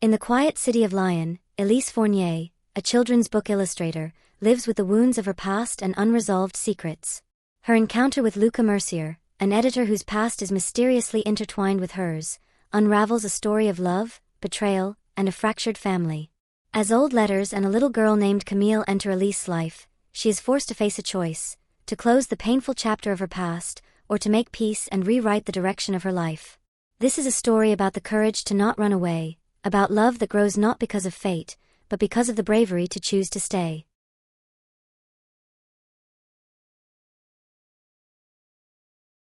In the quiet city of Lyon, Élise Fournier, a children's book illustrator, lives with the wounds of her past and unresolved secrets. Her encounter with Luca, an editor whose past is mysteriously intertwined with hers, unravels a story of love, betrayal, and a fractured family. As old letters and a little girl named Camille enter Élise's life, she is forced to face a choice: to close the painful chapter of her past, or to make peace and rewrite the direction of her life. This is a story about the courage to not run away, about love that grows not because of fate, but because of the bravery to choose to stay.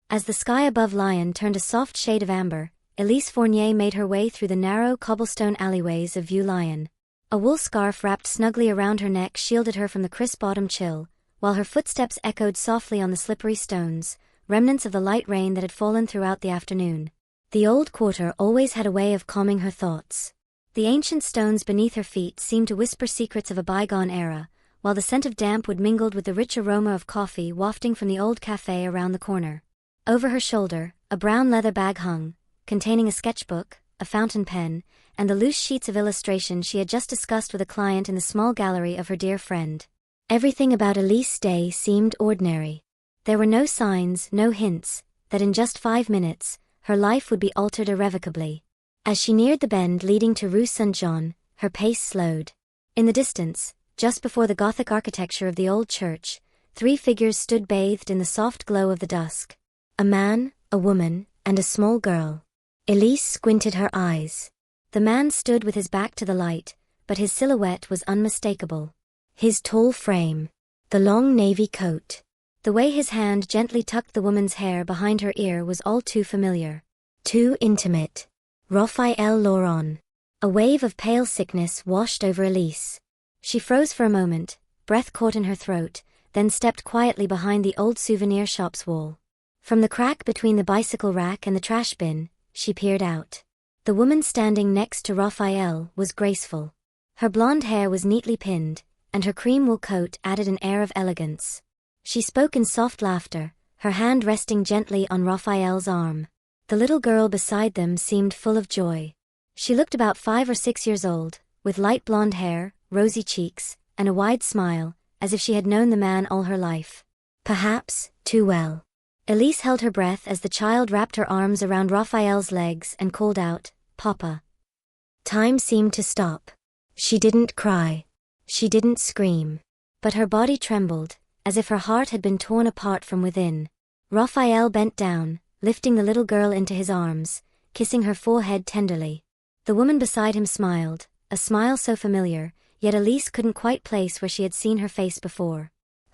As the sky above Lyon turned a soft shade of amber, Élise Fournier made her way through the narrow cobblestone alleyways of Vieux Lyon. A wool scarf wrapped snugly around her neck shielded her from the crisp autumn chill, while her footsteps echoed softly on the slippery stones, remnants of the light rain that had fallen throughout the afternoon. The old quarter always had a way of calming her thoughts. The ancient stones beneath her feet seemed to whisper secrets of a bygone era, while the scent of damp wood mingled with the rich aroma of coffee wafting from the old café around the corner. Over her shoulder, a brown leather bag hung, containing a sketchbook, a fountain pen, and the loose sheets of illustration she had just discussed with a client in the small gallery of her dear friend. Everything about Élise's day seemed ordinary. There were no signs, no hints, that in just 5 minutes, her life would be altered irrevocably. As she neared the bend leading to Rue Saint-Jean, her pace slowed. In the distance, just before the Gothic architecture of the old church, 3 figures stood bathed in the soft glow of the dusk. A man, a woman, and a small girl. Élise squinted her eyes. The man stood with his back to the light, but his silhouette was unmistakable. His tall frame, the long navy coat, the way his hand gently tucked the woman's hair behind her ear was all too familiar. Too intimate. Raphael Laurent. A wave of pale sickness washed over Élise. She froze for a moment, breath caught in her throat, then stepped quietly behind the old souvenir shop's wall. From the crack between the bicycle rack and the trash bin, she peered out. The woman standing next to Raphael was graceful. Her blonde hair was neatly pinned, and her cream wool coat added an air of elegance. She spoke in soft laughter, her hand resting gently on Raphael's arm. The little girl beside them seemed full of joy. She looked about 5 or 6 years old, with light blonde hair, rosy cheeks, and a wide smile, as if she had known the man all her life. Perhaps too well. Élise held her breath as the child wrapped her arms around Raphael's legs and called out, "Papa." Time seemed to stop. She didn't cry. She didn't scream. But her body trembled, as if her heart had been torn apart from within. Raphael bent down, lifting the little girl into his arms, kissing her forehead tenderly. The woman beside him smiled, a smile so familiar, yet Élise couldn't quite place where she had seen her face before.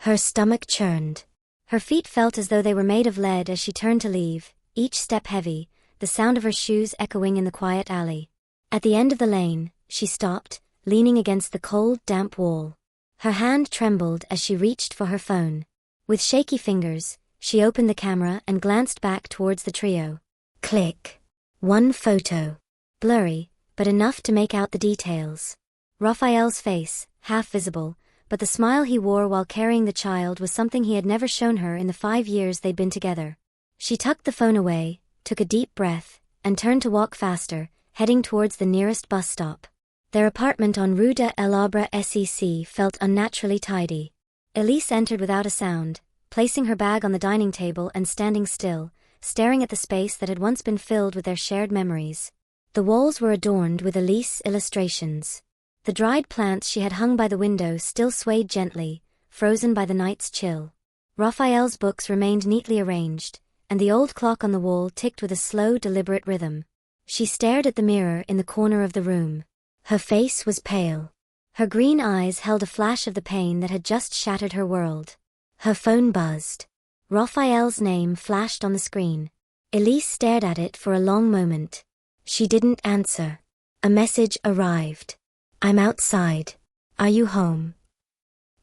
Her stomach churned. Her feet felt as though they were made of lead as she turned to leave, each step heavy, the sound of her shoes echoing in the quiet alley. At the end of the lane, she stopped, leaning against the cold, damp wall. Her hand trembled as she reached for her phone. With shaky fingers, she opened the camera and glanced back towards the trio. Click. 1 photo. Blurry, but enough to make out the details. Raphael's face, half visible, but the smile he wore while carrying the child was something he had never shown her in the 5 years they'd been together. She tucked the phone away, took a deep breath, and turned to walk faster, heading towards the nearest bus stop. Their apartment on Rue de l'Arbre Sec felt unnaturally tidy. Élise entered without a sound, placing her bag on the dining table and standing still, staring at the space that had once been filled with their shared memories. The walls were adorned with Élise illustrations. The dried plants she had hung by the window still swayed gently, frozen by the night's chill. Raphael's books remained neatly arranged, and the old clock on the wall ticked with a slow, deliberate rhythm. She stared at the mirror in the corner of the room. Her face was pale. Her green eyes held a flash of the pain that had just shattered her world. Her phone buzzed. Raphael's name flashed on the screen. Élise stared at it for a long moment. She didn't answer. A message arrived. "I'm outside. Are you home?"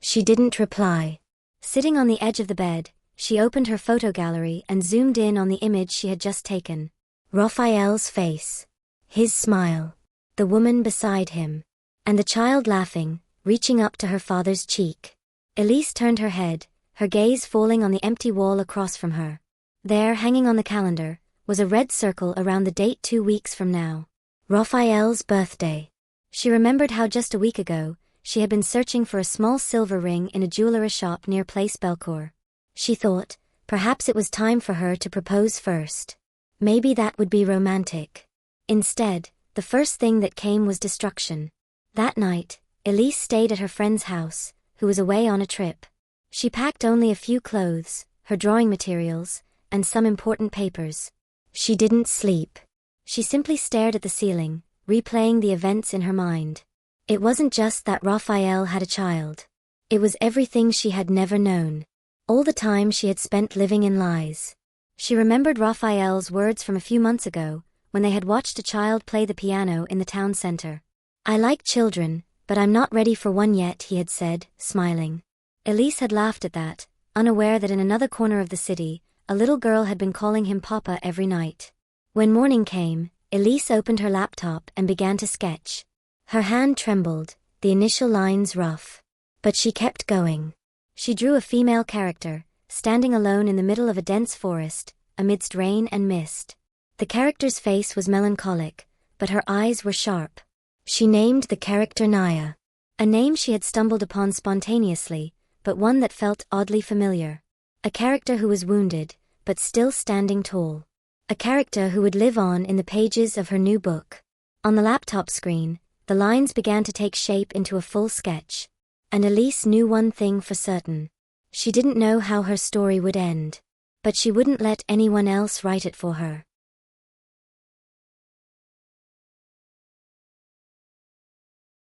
She didn't reply. Sitting on the edge of the bed, she opened her photo gallery and zoomed in on the image she had just taken. Raphael's face. His smile. The woman beside him. And the child laughing, reaching up to her father's cheek. Élise turned her head, her gaze falling on the empty wall across from her. There, hanging on the calendar, was a red circle around the date 2 weeks from now. Raphael's birthday. She remembered how just a week ago, she had been searching for a small silver ring in a jewellery shop near Place Belcourt. She thought, perhaps it was time for her to propose first. Maybe that would be romantic. Instead, the first thing that came was destruction. That night, Élise stayed at her friend's house, who was away on a trip. She packed only a few clothes, her drawing materials, and some important papers. She didn't sleep. She simply stared at the ceiling, replaying the events in her mind. It wasn't just that Raphael had a child. It was everything she had never known. All the time she had spent living in lies. She remembered Raphael's words from a few months ago, when they had watched a child play the piano in the town center. "I like children, but I'm not ready for one yet," he had said, smiling. Élise had laughed at that, unaware that in another corner of the city, a little girl had been calling him Papa every night. When morning came, Élise opened her laptop and began to sketch. Her hand trembled, the initial lines rough. But she kept going. She drew a female character, standing alone in the middle of a dense forest, amidst rain and mist. The character's face was melancholic, but her eyes were sharp. She named the character Naya. A name she had stumbled upon spontaneously, but one that felt oddly familiar. A character who was wounded, but still standing tall. A character who would live on in the pages of her new book. On the laptop screen, the lines began to take shape into a full sketch. And Élise knew one thing for certain. She didn't know how her story would end. But she wouldn't let anyone else write it for her.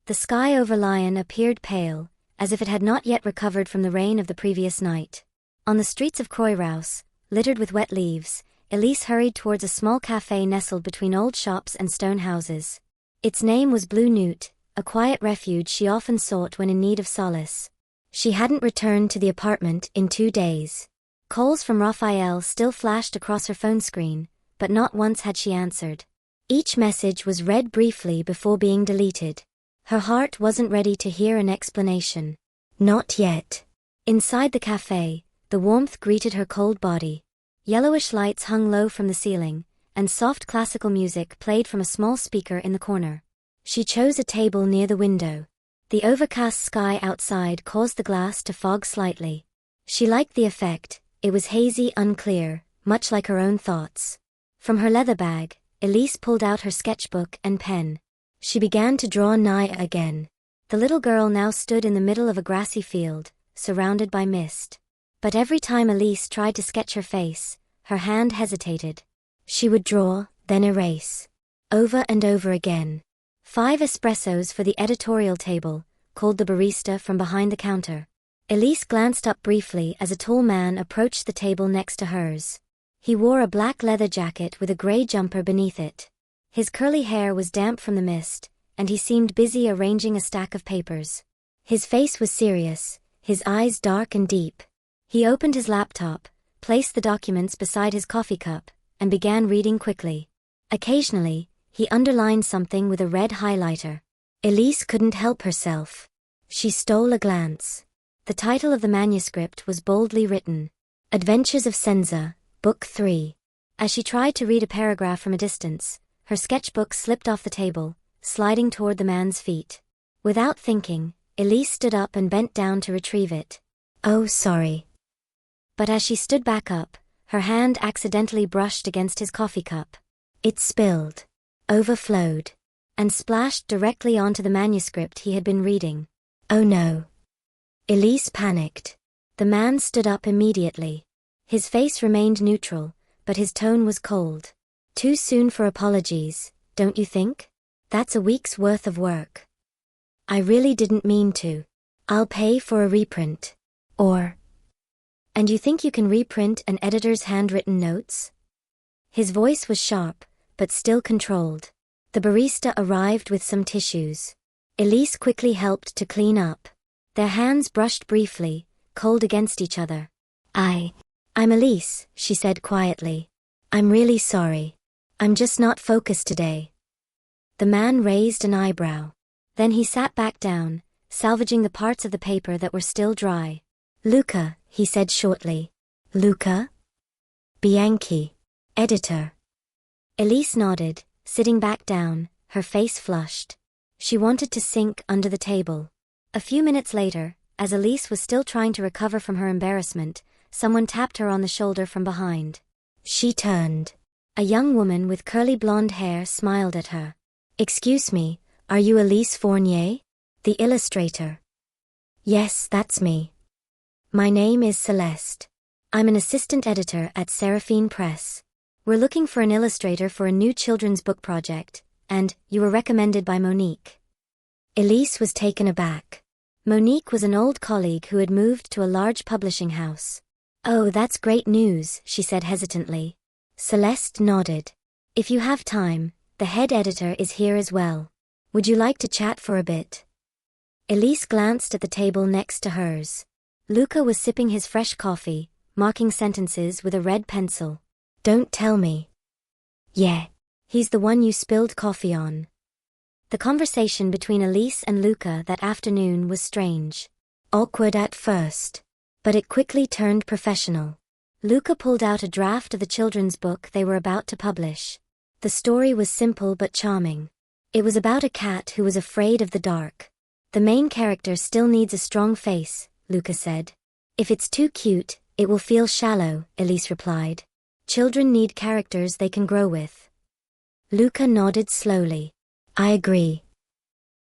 The sky over Lyon appeared pale, as if it had not yet recovered from the rain of the previous night. On the streets of Croix-Rousse, littered with wet leaves, Élise hurried towards a small café nestled between old shops and stone houses. Its name was Blue Newt, a quiet refuge she often sought when in need of solace. She hadn't returned to the apartment in 2 days. Calls from Raphael still flashed across her phone screen, but not once had she answered. Each message was read briefly before being deleted. Her heart wasn't ready to hear an explanation. Not yet. Inside the café, the warmth greeted her cold body. Yellowish lights hung low from the ceiling, and soft classical music played from a small speaker in the corner. She chose a table near the window. The overcast sky outside caused the glass to fog slightly. She liked the effect. It was hazy, unclear, much like her own thoughts. From her leather bag, Élise pulled out her sketchbook and pen. She began to draw Naya again. The little girl now stood in the middle of a grassy field, surrounded by mist. But every time Élise tried to sketch her face, her hand hesitated. She would draw, then erase. Over and over again. 5 espressos for the editorial table, called the barista from behind the counter. Élise glanced up briefly as a tall man approached the table next to hers. He wore a black leather jacket with a grey jumper beneath it. His curly hair was damp from the mist, and he seemed busy arranging a stack of papers. His face was serious, his eyes dark and deep. He opened his laptop, placed the documents beside his coffee cup, and began reading quickly. Occasionally, he underlined something with a red highlighter. Élise couldn't help herself. She stole a glance. The title of the manuscript was boldly written. Adventures of Senza, Book 3. As she tried to read a paragraph from a distance, her sketchbook slipped off the table, sliding toward the man's feet. Without thinking, Élise stood up and bent down to retrieve it. "Oh, sorry." But as she stood back up, her hand accidentally brushed against his coffee cup. It spilled, overflowed, and splashed directly onto the manuscript he had been reading. "Oh no." Élise panicked. The man stood up immediately. His face remained neutral, but his tone was cold. "Too soon for apologies, don't you think? That's a week's worth of work." "I really didn't mean to. I'll pay for a reprint. Or..." "And you think you can reprint an editor's handwritten notes?" His voice was sharp, but still controlled. The barista arrived with some tissues. Élise quickly helped to clean up. Their hands brushed briefly, cold against each other. I'm Élise," she said quietly. "I'm really sorry. I'm just not focused today." The man raised an eyebrow. Then he sat back down, salvaging the parts of the paper that were still dry. "Luca," he said shortly. "Luca? Bianchi, editor." Élise nodded, sitting back down, her face flushed. She wanted to sink under the table. A few minutes later, as Élise was still trying to recover from her embarrassment, someone tapped her on the shoulder from behind. She turned. A young woman with curly blonde hair smiled at her. "Excuse me, are you Élise Fournier? The illustrator?" "Yes, that's me. My name is Celeste. I'm an assistant editor at Seraphine Press. We're looking for an illustrator for a new children's book project, and you were recommended by Monique." Élise was taken aback. Monique was an old colleague who had moved to a large publishing house. "Oh, that's great news," she said hesitantly. Celeste nodded. "If you have time, the head editor is here as well. Would you like to chat for a bit?" Élise glanced at the table next to hers. Luca was sipping his fresh coffee, marking sentences with a red pencil. "Don't tell me." "Yeah. He's the one you spilled coffee on." The conversation between Élise and Luca that afternoon was strange. Awkward at first. But it quickly turned professional. Luca pulled out a draft of the children's book they were about to publish. The story was simple but charming. It was about a cat who was afraid of the dark. "The main character still needs a strong face," Luca said. "If it's too cute, it will feel shallow," Élise replied. "Children need characters they can grow with." Luca nodded slowly. "I agree."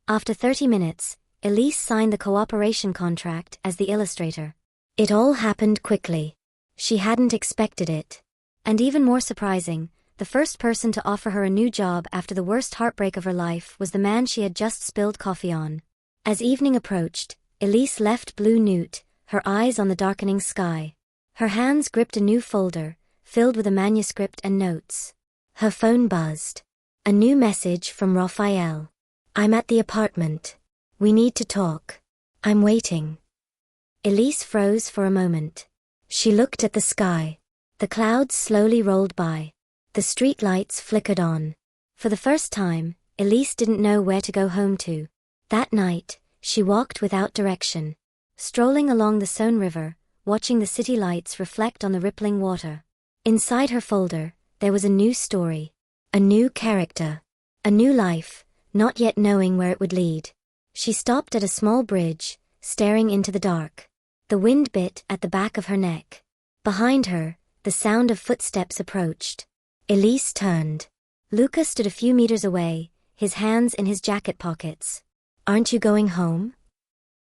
After 30 minutes, Élise signed the cooperation contract as the illustrator. It all happened quickly. She hadn't expected it. And even more surprising, the first person to offer her a new job after the worst heartbreak of her life was the man she had just spilled coffee on. As evening approached, Élise left Blue Newt, her eyes on the darkening sky. Her hands gripped a new folder, filled with a manuscript and notes. Her phone buzzed. A new message from Raphael. "I'm at the apartment. We need to talk. I'm waiting." Élise froze for a moment. She looked at the sky. The clouds slowly rolled by. The street lights flickered on. For the first time, Élise didn't know where to go home to. That night, she walked without direction. Strolling along the Saône River, watching the city lights reflect on the rippling water. Inside her folder, there was a new story. A new character. A new life, not yet knowing where it would lead. She stopped at a small bridge, staring into the dark. The wind bit at the back of her neck. Behind her, the sound of footsteps approached. Élise turned. Luca stood a few meters away, his hands in his jacket pockets. "Aren't you going home?"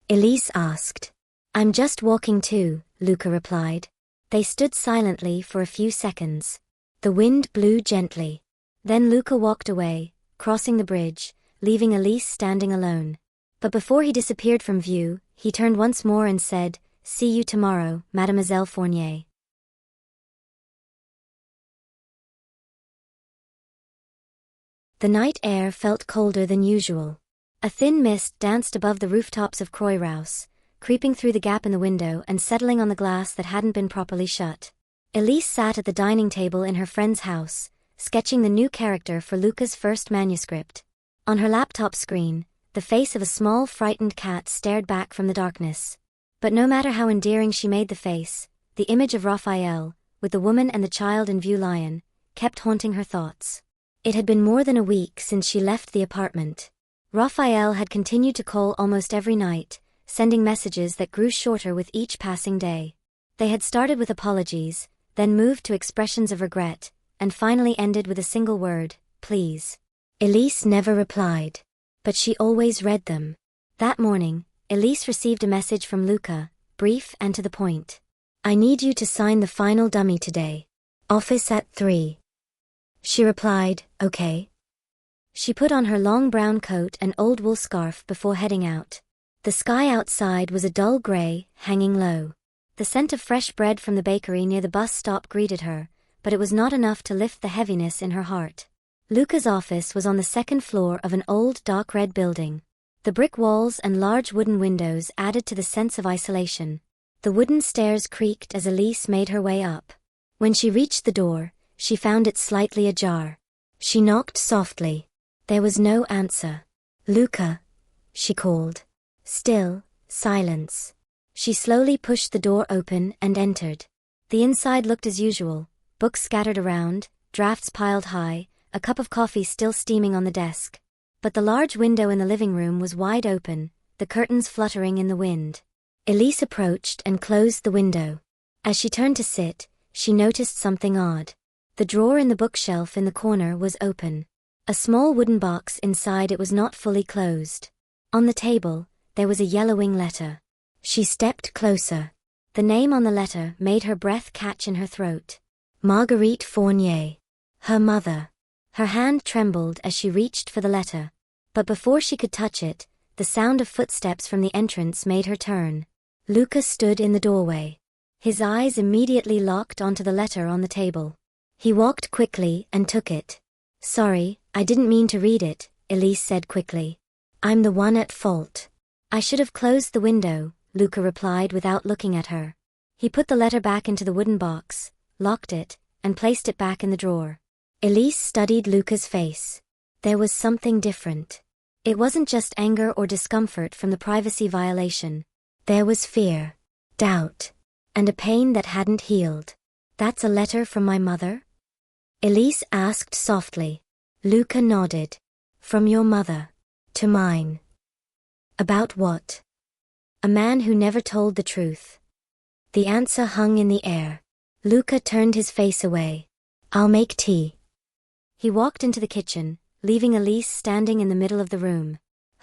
Élise asked. "I'm just walking too," Luca replied. They stood silently for a few seconds. The wind blew gently. Then Luca walked away, crossing the bridge, leaving Élise standing alone. But before he disappeared from view, he turned once more and said, "See you tomorrow, Mademoiselle Fournier." The night air felt colder than usual. A thin mist danced above the rooftops of Croix-Rousse, creeping through the gap in the window and settling on the glass that hadn't been properly shut. Élise sat at the dining table in her friend's house, sketching the new character for Luca's first manuscript. On her laptop screen, the face of a small frightened cat stared back from the darkness. But no matter how endearing she made the face, the image of Raphael, with the woman and the child in view Lyon, kept haunting her thoughts. It had been more than a week since she left the apartment. Raphael had continued to call almost every night, sending messages that grew shorter with each passing day. They had started with apologies, then moved to expressions of regret, and finally ended with a single word, "Please." Élise never replied. But she always read them. That morning, Élise received a message from Luca, brief and to the point. "I need you to sign the final dummy today. Office at 3. She replied, "Okay." She put on her long brown coat and old wool scarf before heading out. The sky outside was a dull gray, hanging low. The scent of fresh bread from the bakery near the bus stop greeted her, but it was not enough to lift the heaviness in her heart. Luca's office was on the second floor of an old dark red building. The brick walls and large wooden windows added to the sense of isolation. The wooden stairs creaked as Élise made her way up. When she reached the door, she found it slightly ajar. She knocked softly. There was no answer. "Luca," she called. Still, silence. She slowly pushed the door open and entered. The inside looked as usual, books scattered around, drafts piled high, a cup of coffee still steaming on the desk. But the large window in the living room was wide open, the curtains fluttering in the wind. Élise approached and closed the window. As she turned to sit, she noticed something odd. The drawer in the bookshelf in the corner was open. A small wooden box inside it was not fully closed. On the table, there was a yellowing letter. She stepped closer. The name on the letter made her breath catch in her throat. Marguerite Fournier. Her mother. Her hand trembled as she reached for the letter. But before she could touch it, the sound of footsteps from the entrance made her turn. Luca stood in the doorway. His eyes immediately locked onto the letter on the table. He walked quickly and took it. "Sorry, I didn't mean to read it," Élise said quickly. "I'm the one at fault." "I should have closed the window," Luca replied without looking at her. He put the letter back into the wooden box, locked it, and placed it back in the drawer. Élise studied Luca's face. There was something different. It wasn't just anger or discomfort from the privacy violation. There was fear, doubt, and a pain that hadn't healed. "That's a letter from my mother?" Élise asked softly. Luca nodded. "From your mother. To mine." "About what?" "A man who never told the truth." The answer hung in the air. Luca turned his face away. "I'll make tea." He walked into the kitchen, leaving Élise standing in the middle of the room.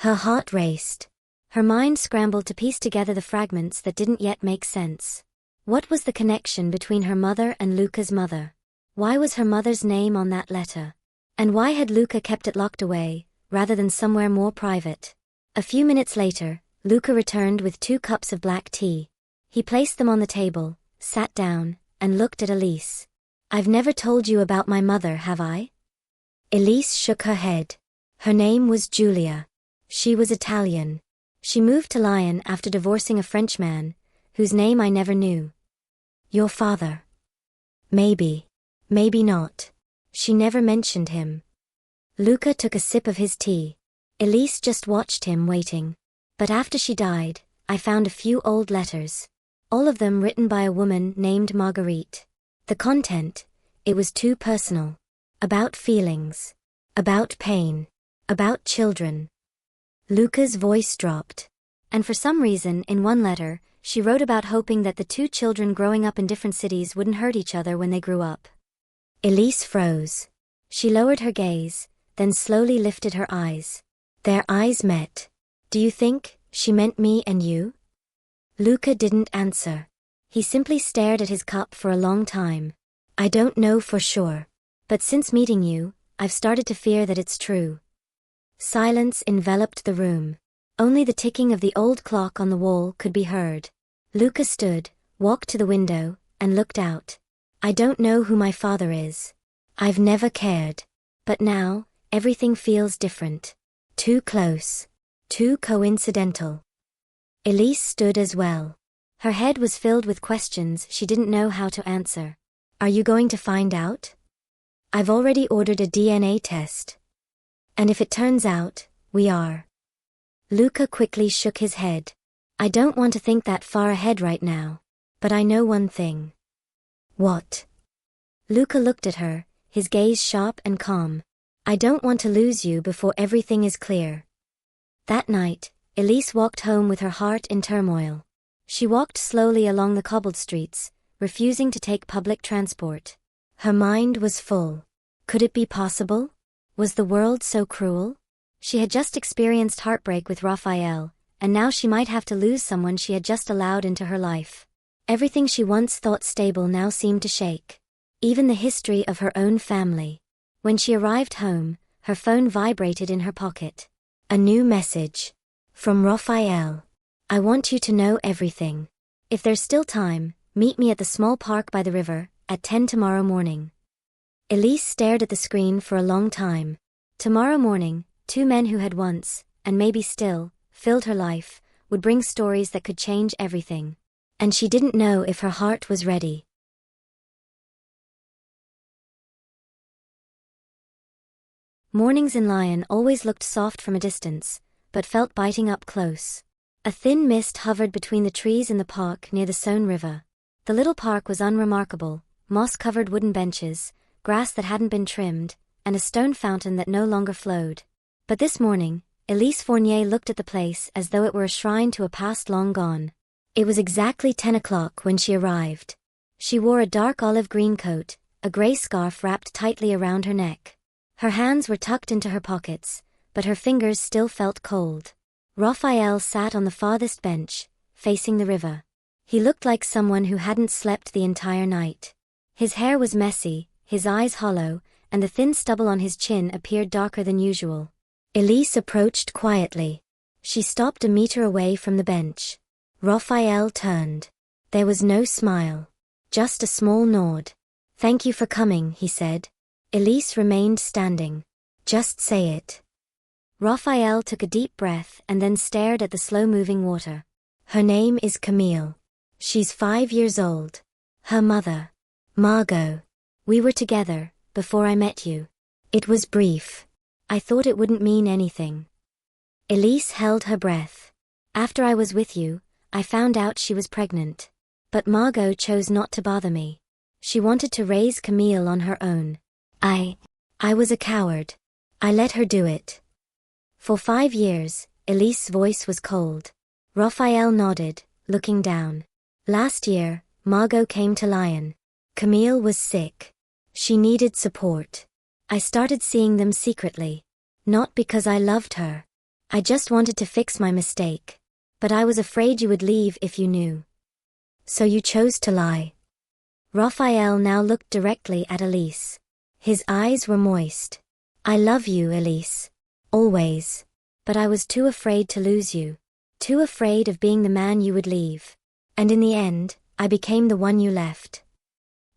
Her heart raced. Her mind scrambled to piece together the fragments that didn't yet make sense. What was the connection between her mother and Luca's mother? Why was her mother's name on that letter? And why had Luca kept it locked away, rather than somewhere more private? A few minutes later, Luca returned with 2 cups of black tea. He placed them on the table, sat down, and looked at Élise. "I've never told you about my mother, have I?" Élise shook her head. Her name was Julia. She was Italian. She moved to Lyon after divorcing a Frenchman, whose name I never knew. "Your father?" "Maybe. Maybe not. She never mentioned him." Luca took a sip of his tea. Élise just watched him waiting. "But after she died, I found a few old letters. All of them written by a woman named Marguerite. The content, it was too personal. About feelings. About pain. About children." Luca's voice dropped. "And for some reason, in one letter, she wrote about hoping that the 2 children growing up in different cities wouldn't hurt each other when they grew up." Élise froze. She lowered her gaze, then slowly lifted her eyes. Their eyes met. "Do you think she meant me and you?" Luca didn't answer. He simply stared at his cup for a long time. "I don't know for sure. But since meeting you, I've started to fear that it's true." Silence enveloped the room. Only the ticking of the old clock on the wall could be heard. Luca stood, walked to the window, and looked out. "I don't know who my father is. I've never cared. But now, everything feels different. Too close. Too coincidental." Élise stood as well. Her head was filled with questions she didn't know how to answer. "Are you going to find out?" "I've already ordered a DNA test. And if it turns out, we are." Luca quickly shook his head. "I don't want to think that far ahead right now. But I know one thing." "What?" Luca looked at her, his gaze sharp and calm. "I don't want to lose you before everything is clear." That night, Élise walked home with her heart in turmoil. She walked slowly along the cobbled streets, refusing to take public transport. Her mind was full. Could it be possible? Was the world so cruel? She had just experienced heartbreak with Raphael, and now she might have to lose someone she had just allowed into her life. Everything she once thought stable now seemed to shake. Even the history of her own family. When she arrived home, her phone vibrated in her pocket. A new message. From Raphael. "I want you to know everything. If there's still time, meet me at the small park by the river, at 10 tomorrow morning." Élise stared at the screen for a long time. Tomorrow morning, 2 men who had once, and maybe still, filled her life, would bring stories that could change everything. And she didn't know if her heart was ready. Mornings in Lyon always looked soft from a distance, but felt biting up close. A thin mist hovered between the trees in the park near the Saône River. The little park was unremarkable, moss-covered wooden benches, grass that hadn't been trimmed, and a stone fountain that no longer flowed. But this morning, Élise Fournier looked at the place as though it were a shrine to a past long gone. It was exactly 10 o'clock when she arrived. She wore a dark olive green coat, a grey scarf wrapped tightly around her neck. Her hands were tucked into her pockets, but her fingers still felt cold. Raphael sat on the farthest bench, facing the river. He looked like someone who hadn't slept the entire night. His hair was messy, his eyes hollow, and the thin stubble on his chin appeared darker than usual. Élise approached quietly. She stopped a meter away from the bench. Raphael turned. There was no smile. Just a small nod. "Thank you for coming," he said. Élise remained standing. "Just say it." Raphael took a deep breath and then stared at the slow-moving water. "Her name is Camille. She's 5 years old. Her mother, Margot. We were together, before I met you. It was brief. I thought it wouldn't mean anything." Élise held her breath. "After I was with you, I found out she was pregnant. But Margot chose not to bother me. She wanted to raise Camille on her own. I was a coward. I let her do it." For 5 years, Élise's voice was cold. Raphael nodded, looking down. "Last year, Margot came to Lyon. Camille was sick. She needed support. I started seeing them secretly. Not because I loved her. I just wanted to fix my mistake. But I was afraid you would leave if you knew. So you chose to lie." Raphael now looked directly at Élise. His eyes were moist. "I love you, Élise. Always. But I was too afraid to lose you. Too afraid of being the man you would leave. And in the end, I became the one you left."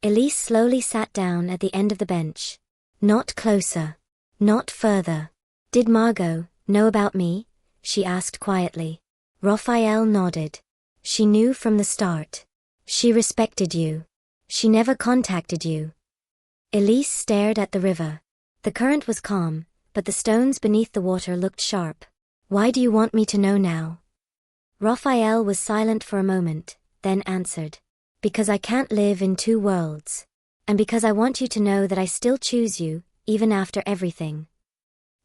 Élise slowly sat down at the end of the bench. "Not closer. Not further. Did Margot know about me?" she asked quietly. Raphael nodded. "She knew from the start. She respected you. She never contacted you." Élise stared at the river. The current was calm, but the stones beneath the water looked sharp. "Why do you want me to know now?" Raphael was silent for a moment, then answered. "Because I can't live in two worlds. And because I want you to know that I still choose you, even after everything."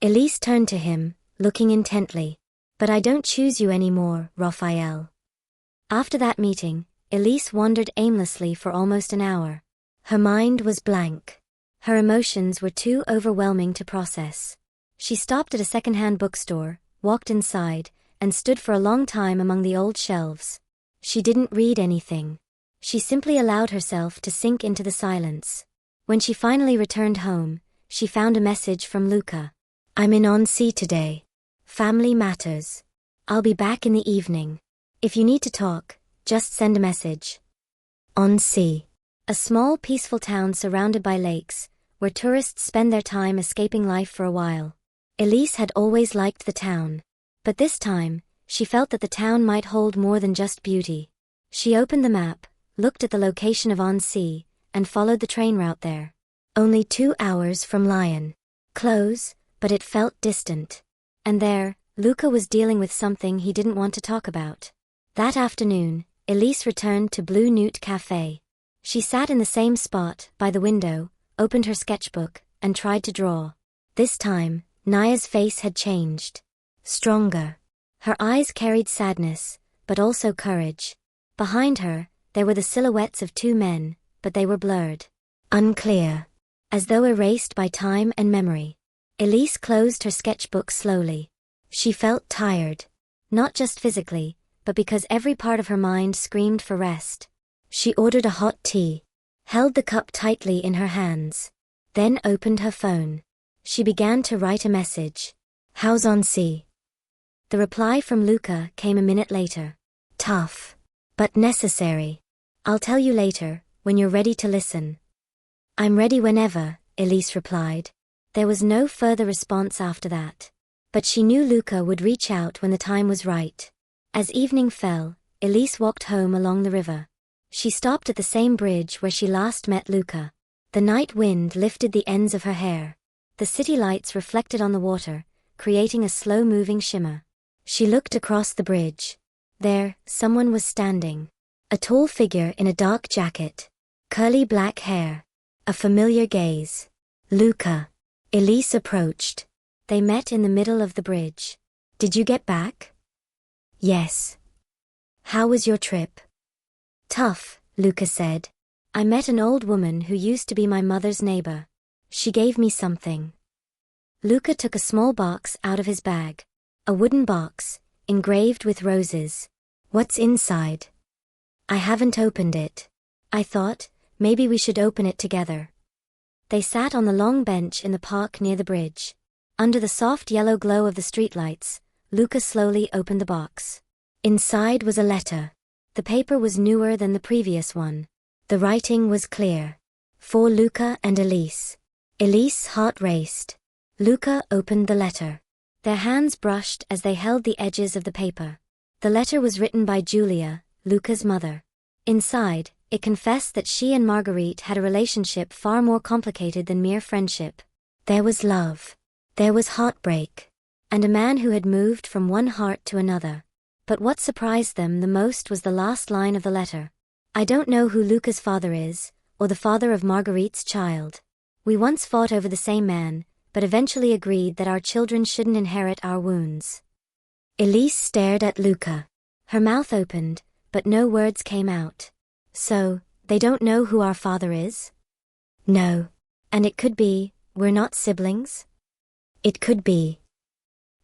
Élise turned to him, looking intently. "But I don't choose you anymore, Raphael." After that meeting, Élise wandered aimlessly for almost an hour. Her mind was blank. Her emotions were too overwhelming to process. She stopped at a second-hand bookstore, walked inside, and stood for a long time among the old shelves. She didn't read anything. She simply allowed herself to sink into the silence. When she finally returned home, she found a message from Luca. "I'm in Annecy today. Family matters. I'll be back in the evening. If you need to talk, just send a message." Annecy. A small peaceful town surrounded by lakes, where tourists spend their time escaping life for a while. Élise had always liked the town. But this time, she felt that the town might hold more than just beauty. She opened the map, looked at the location of Annecy, and followed the train route there. Only 2 hours from Lyon. Close, but it felt distant. And there, Luca was dealing with something he didn't want to talk about. That afternoon, Élise returned to Blue Newt Café. She sat in the same spot, by the window, opened her sketchbook, and tried to draw. This time, Naya's face had changed. Stronger. Her eyes carried sadness, but also courage. Behind her, there were the silhouettes of 2 men, but they were blurred. Unclear. As though erased by time and memory. Élise closed her sketchbook slowly. She felt tired. Not just physically, but because every part of her mind screamed for rest. She ordered a hot tea. Held the cup tightly in her hands. Then opened her phone. She began to write a message. "How's Annecy?" The reply from Luca came a minute later. "Tough. But necessary. I'll tell you later, when you're ready to listen." "I'm ready whenever," Élise replied. There was no further response after that. But she knew Luca would reach out when the time was right. As evening fell, Élise walked home along the river. She stopped at the same bridge where she last met Luca. The night wind lifted the ends of her hair. The city lights reflected on the water, creating a slow-moving shimmer. She looked across the bridge. There, someone was standing. A tall figure in a dark jacket. Curly black hair. A familiar gaze. "Luca." Élise approached. They met in the middle of the bridge. Did you get back? Yes. How was your trip? Tough, Luca said. I met an old woman who used to be my mother's neighbor. She gave me something. Luca took a small box out of his bag. A wooden box, engraved with roses. What's inside? I haven't opened it. I thought, maybe we should open it together. They sat on the long bench in the park near the bridge. Under the soft yellow glow of the streetlights, Luca slowly opened the box. Inside was a letter. The paper was newer than the previous one. The writing was clear. For Luca and Élise. Élise's heart raced. Luca opened the letter. Their hands brushed as they held the edges of the paper. The letter was written by Julia, Luca's mother. Inside, it confessed that she and Marguerite had a relationship far more complicated than mere friendship. There was love. There was heartbreak. And a man who had moved from one heart to another. But what surprised them the most was the last line of the letter. I don't know who Luca's father is, or the father of Marguerite's child. We once fought over the same man, but eventually agreed that our children shouldn't inherit our wounds. Élise stared at Luca. Her mouth opened, but no words came out. So, they don't know who our father is? No. And it could be, we're not siblings? It could be.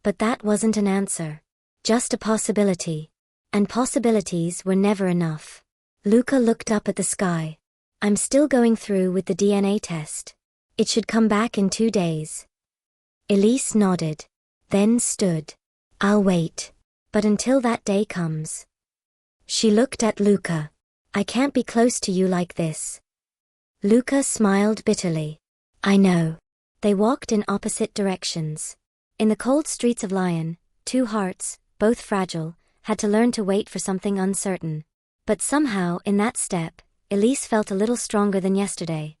But that wasn't an answer. Just a possibility. And possibilities were never enough. Luca looked up at the sky. I'm still going through with the DNA test. It should come back in 2 days. Élise nodded. Then stood. I'll wait. But until that day comes. She looked at Luca. I can't be close to you like this. Luca smiled bitterly. I know. They walked in opposite directions. In the cold streets of Lyon, two hearts, both fragile, had to learn to wait for something uncertain. But somehow, in that step, Élise felt a little stronger than yesterday.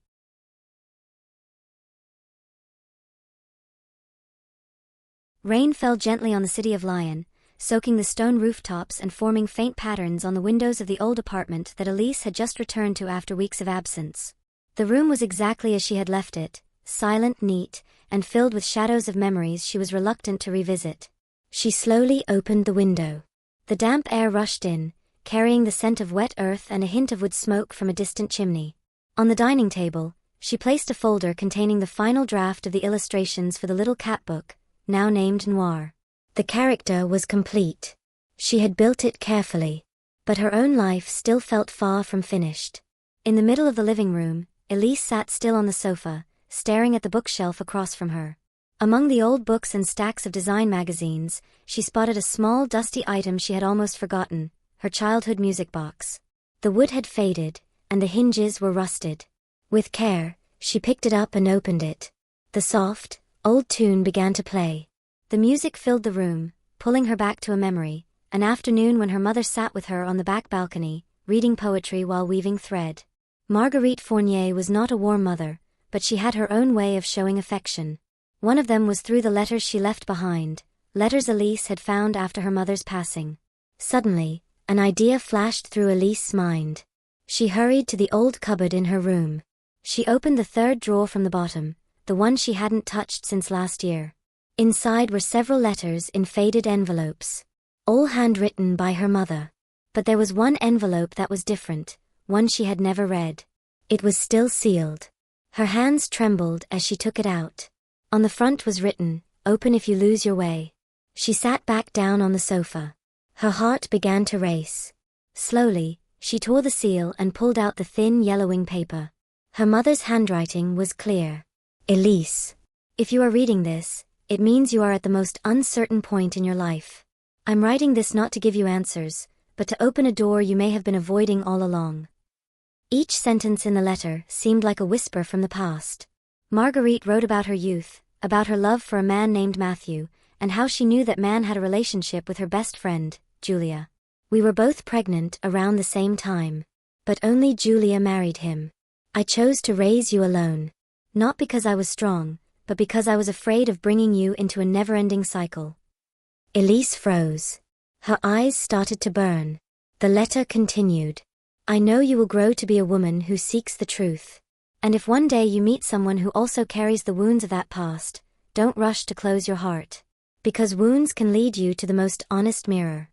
Rain fell gently on the city of Lyon, soaking the stone rooftops and forming faint patterns on the windows of the old apartment that Élise had just returned to after weeks of absence. The room was exactly as she had left it, silent, neat, and filled with shadows of memories she was reluctant to revisit. She slowly opened the window. The damp air rushed in, carrying the scent of wet earth and a hint of wood smoke from a distant chimney. On the dining table, she placed a folder containing the final draft of the illustrations for the little cat book, now named Noir. The character was complete. She had built it carefully. But her own life still felt far from finished. In the middle of the living room, Élise sat still on the sofa, staring at the bookshelf across from her. Among the old books and stacks of design magazines, she spotted a small dusty item she had almost forgotten, her childhood music box. The wood had faded, and the hinges were rusted. With care, she picked it up and opened it. The soft, old tune began to play. The music filled the room, pulling her back to a memory, an afternoon when her mother sat with her on the back balcony, reading poetry while weaving thread. Marguerite Fournier was not a warm mother, but she had her own way of showing affection. One of them was through the letters she left behind, letters Élise had found after her mother's passing. Suddenly, an idea flashed through Élise's mind. She hurried to the old cupboard in her room. She opened the third drawer from the bottom, the one she hadn't touched since last year. Inside were several letters in faded envelopes, all handwritten by her mother. But there was one envelope that was different, one she had never read. It was still sealed. Her hands trembled as she took it out. On the front was written, "Open if you lose your way." She sat back down on the sofa. Her heart began to race. Slowly, she tore the seal and pulled out the thin yellowing paper. Her mother's handwriting was clear. Élise, if you are reading this, it means you are at the most uncertain point in your life. I'm writing this not to give you answers, but to open a door you may have been avoiding all along. Each sentence in the letter seemed like a whisper from the past. Marguerite wrote about her youth, about her love for a man named Matthew, and how she knew that man had a relationship with her best friend, Julia. We were both pregnant around the same time. But only Julia married him. I chose to raise you alone. Not because I was strong, but because I was afraid of bringing you into a never-ending cycle. Élise froze. Her eyes started to burn. The letter continued. I know you will grow to be a woman who seeks the truth. And if one day you meet someone who also carries the wounds of that past, don't rush to close your heart. Because wounds can lead you to the most honest mirror.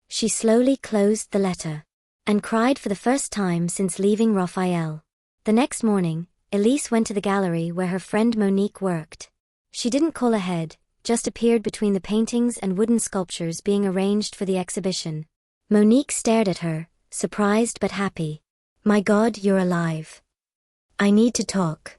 She slowly closed the letter. And cried for the first time since leaving Raphael. The next morning, Élise went to the gallery where her friend Monique worked. She didn't call ahead, just appeared between the paintings and wooden sculptures being arranged for the exhibition. Monique stared at her, surprised but happy. My God, you're alive. I need to talk.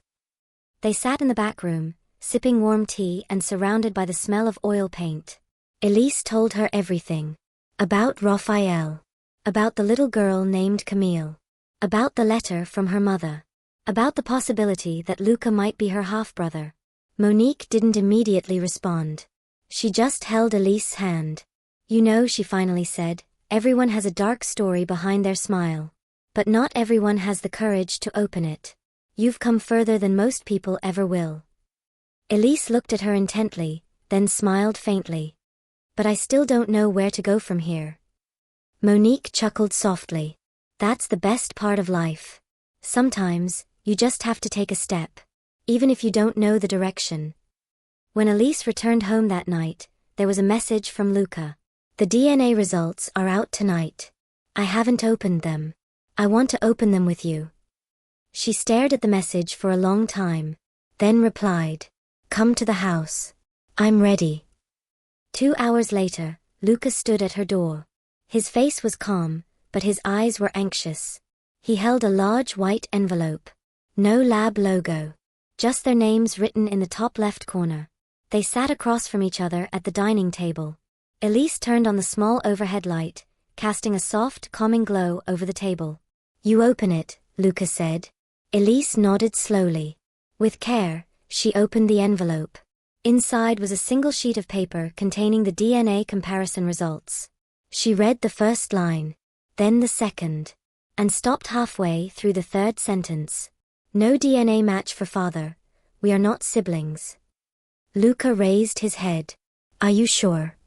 They sat in the back room, sipping warm tea and surrounded by the smell of oil paint. Élise told her everything. About Raphael. About the little girl named Camille. About the letter from her mother. About the possibility that Luca might be her half-brother. Monique didn't immediately respond. She just held Élise's hand. You know, she finally said, everyone has a dark story behind their smile. But not everyone has the courage to open it. You've come further than most people ever will. Élise looked at her intently, then smiled faintly. But I still don't know where to go from here. Monique chuckled softly. That's the best part of life. Sometimes, you just have to take a step. Even if you don't know the direction. When Élise returned home that night, there was a message from Luca. The DNA results are out tonight. I haven't opened them. I want to open them with you. She stared at the message for a long time. Then replied. Come to the house. I'm ready. 2 hours later, Luca stood at her door. His face was calm, but his eyes were anxious. He held a large white envelope. No lab logo. Just their names written in the top left corner. They sat across from each other at the dining table. Élise turned on the small overhead light, casting a soft, calming glow over the table. You open it, Luca said. Élise nodded slowly. With care, she opened the envelope. Inside was a single sheet of paper containing the DNA comparison results. She read the first line, then the second, and stopped halfway through the third sentence. No DNA match for father. We are not siblings. Luca raised his head. Are you sure?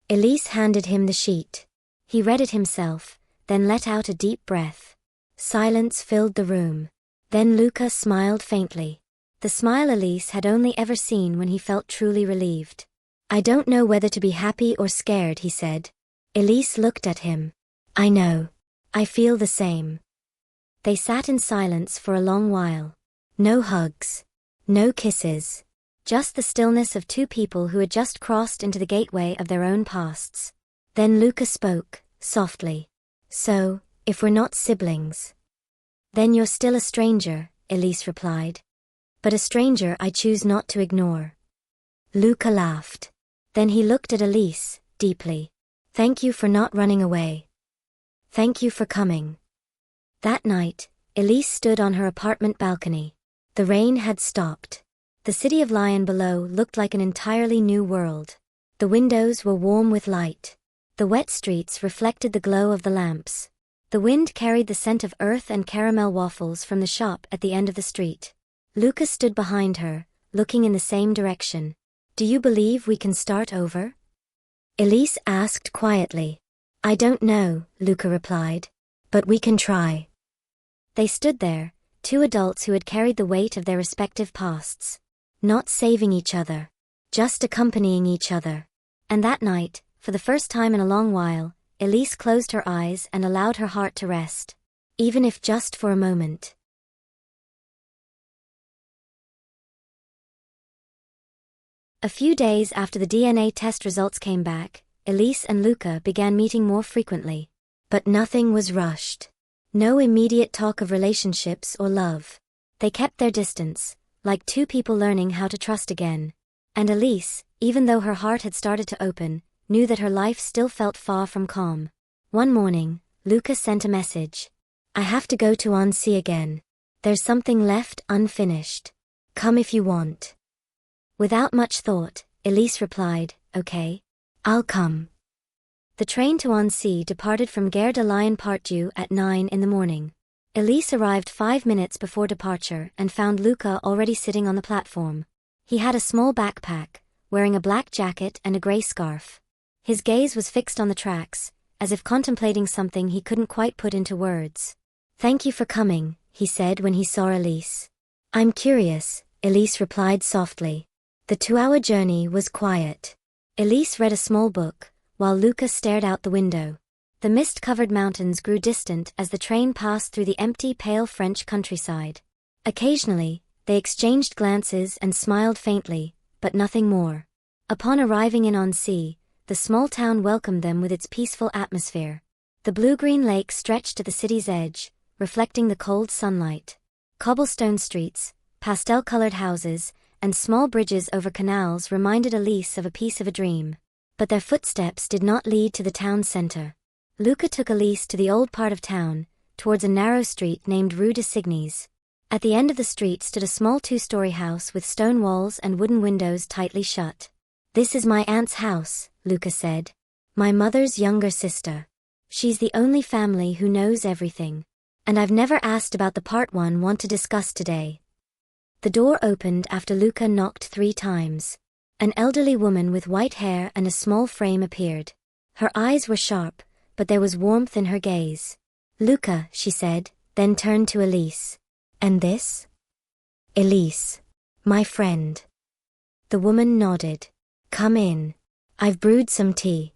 Élise handed him the sheet. He read it himself, then let out a deep breath. Silence filled the room. Then Luca smiled faintly. The smile Élise had only ever seen when he felt truly relieved. I don't know whether to be happy or scared, he said. Élise looked at him. I know. I feel the same. They sat in silence for a long while. No hugs. No kisses. Just the stillness of two people who had just crossed into the gateway of their own pasts. Then Luca spoke, softly. So, if we're not siblings. Then you're still a stranger, Élise replied. But a stranger I choose not to ignore. Luca laughed. Then he looked at Élise, deeply. Thank you for not running away. Thank you for coming. That night, Élise stood on her apartment balcony. The rain had stopped. The city of Lyon below looked like an entirely new world. The windows were warm with light. The wet streets reflected the glow of the lamps. The wind carried the scent of earth and caramel waffles from the shop at the end of the street. Luca stood behind her, looking in the same direction. Do you believe we can start over? Élise asked quietly. I don't know, Luca replied. But we can try. They stood there, two adults who had carried the weight of their respective pasts. Not saving each other. Just accompanying each other. And that night, for the first time in a long while, Élise closed her eyes and allowed her heart to rest. Even if just for a moment. A few days after the DNA test results came back, Élise and Luca began meeting more frequently. But nothing was rushed. No immediate talk of relationships or love. They kept their distance, like two people learning how to trust again. And Élise, even though her heart had started to open, knew that her life still felt far from calm. One morning, Luca sent a message. I have to go to Annecy again. There's something left unfinished. Come if you want. Without much thought, Élise replied, okay. I'll come. The train to Annecy departed from Gare de Lyon Part-Dieu at 9 in the morning. Élise arrived 5 minutes before departure and found Luca already sitting on the platform. He had a small backpack, wearing a black jacket and a grey scarf. His gaze was fixed on the tracks, as if contemplating something he couldn't quite put into words. Thank you for coming, he said when he saw Élise. I'm curious, Élise replied softly. The 2-hour journey was quiet. Élise read a small book, while Luca stared out the window. The mist-covered mountains grew distant as the train passed through the empty, pale French countryside. Occasionally, they exchanged glances and smiled faintly, but nothing more. Upon arriving in Annecy, the small town welcomed them with its peaceful atmosphere. The blue-green lake stretched at the city's edge, reflecting the cold sunlight. Cobblestone streets, pastel-colored houses, and small bridges over canals reminded Élise of a piece of a dream. But their footsteps did not lead to the town center. Luca took Élise to the old part of town, towards a narrow street named Rue de Cygnes. At the end of the street stood a small 2-story house with stone walls and wooden windows tightly shut. "This is my aunt's house," Luca said. "My mother's younger sister. She's the only family who knows everything. And I've never asked about the part one want to discuss today." The door opened after Luca knocked 3 times. An elderly woman with white hair and a small frame appeared. Her eyes were sharp, but there was warmth in her gaze. "Luca," she said, then turned to Élise. "And this?" "Élise. My friend." The woman nodded. "Come in. I've brewed some tea."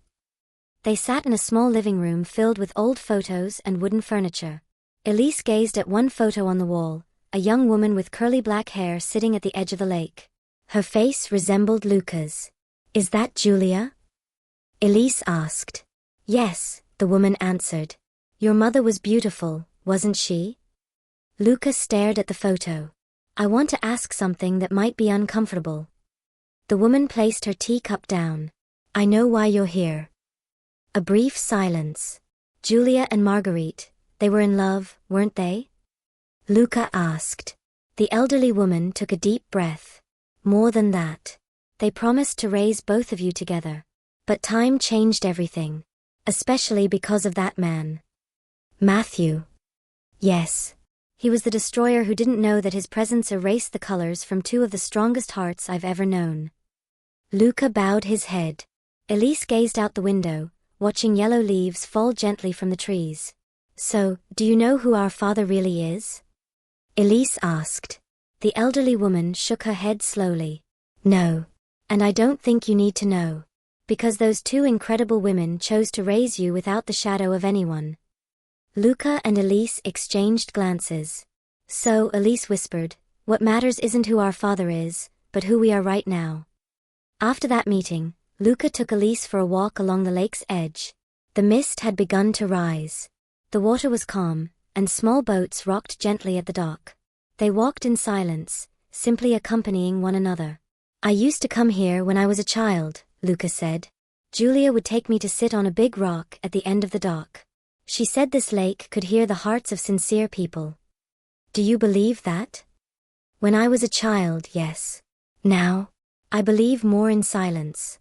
They sat in a small living room filled with old photos and wooden furniture. Élise gazed at one photo on the wall, a young woman with curly black hair sitting at the edge of the lake. Her face resembled Luca's. "Is that Julia?" Élise asked. "Yes," the woman answered. "Your mother was beautiful, wasn't she?" Luca stared at the photo. "I want to ask something that might be uncomfortable." The woman placed her teacup down. "I know why you're here." A brief silence. "Julia and Marguerite, they were in love, weren't they?" Luca asked. The elderly woman took a deep breath. "More than that. They promised to raise both of you together. But time changed everything. Especially because of that man." "Matthew." "Yes. He was the destroyer who didn't know that his presence erased the colors from 2 of the strongest hearts I've ever known." Luca bowed his head. Élise gazed out the window, watching yellow leaves fall gently from the trees. "So, do you know who our father really is?" Élise asked. The elderly woman shook her head slowly. "No. And I don't think you need to know. Because those 2 incredible women chose to raise you without the shadow of anyone." Luca and Élise exchanged glances. "So," Élise whispered, "what matters isn't who our father is, but who we are right now." After that meeting, Luca took Élise for a walk along the lake's edge. The mist had begun to rise. The water was calm, and small boats rocked gently at the dock. They walked in silence, simply accompanying one another. "I used to come here when I was a child," Luca said. "Julia would take me to sit on a big rock at the end of the dock. She said this lake could hear the hearts of sincere people." "Do you believe that?" "When I was a child, yes. Now, I believe more in silence."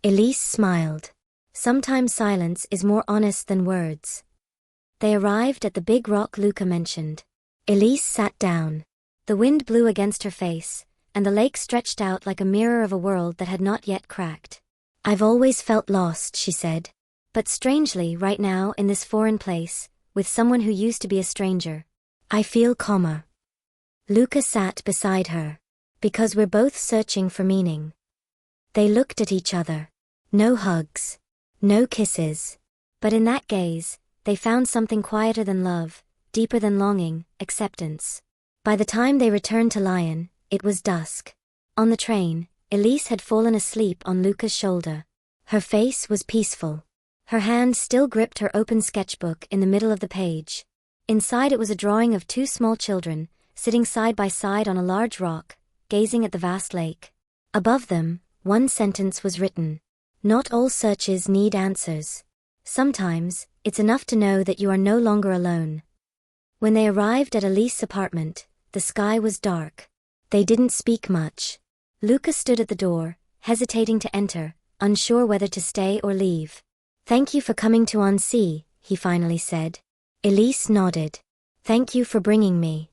Élise smiled. Sometimes silence is more honest than words. They arrived at the big rock Luca mentioned. Élise sat down. The wind blew against her face, and the lake stretched out like a mirror of a world that had not yet cracked. "I've always felt lost," she said. "But strangely, right now in this foreign place, with someone who used to be a stranger, I feel calmer." Luca sat beside her. "Because we're both searching for meaning." They looked at each other. No hugs. No kisses. But in that gaze, they found something quieter than love, deeper than longing, acceptance. By the time they returned to Lyon, it was dusk. On the train, Élise had fallen asleep on Luca's shoulder. Her face was peaceful. Her hand still gripped her open sketchbook in the middle of the page. Inside it was a drawing of 2 small children, sitting side by side on a large rock, gazing at the vast lake. Above them, one sentence was written. "Not all searches need answers. Sometimes, it's enough to know that you are no longer alone." When they arrived at Élise's apartment, the sky was dark. They didn't speak much. Luca stood at the door, hesitating to enter, unsure whether to stay or leave. "Thank you for coming to Annecy," he finally said. Élise nodded. "Thank you for bringing me."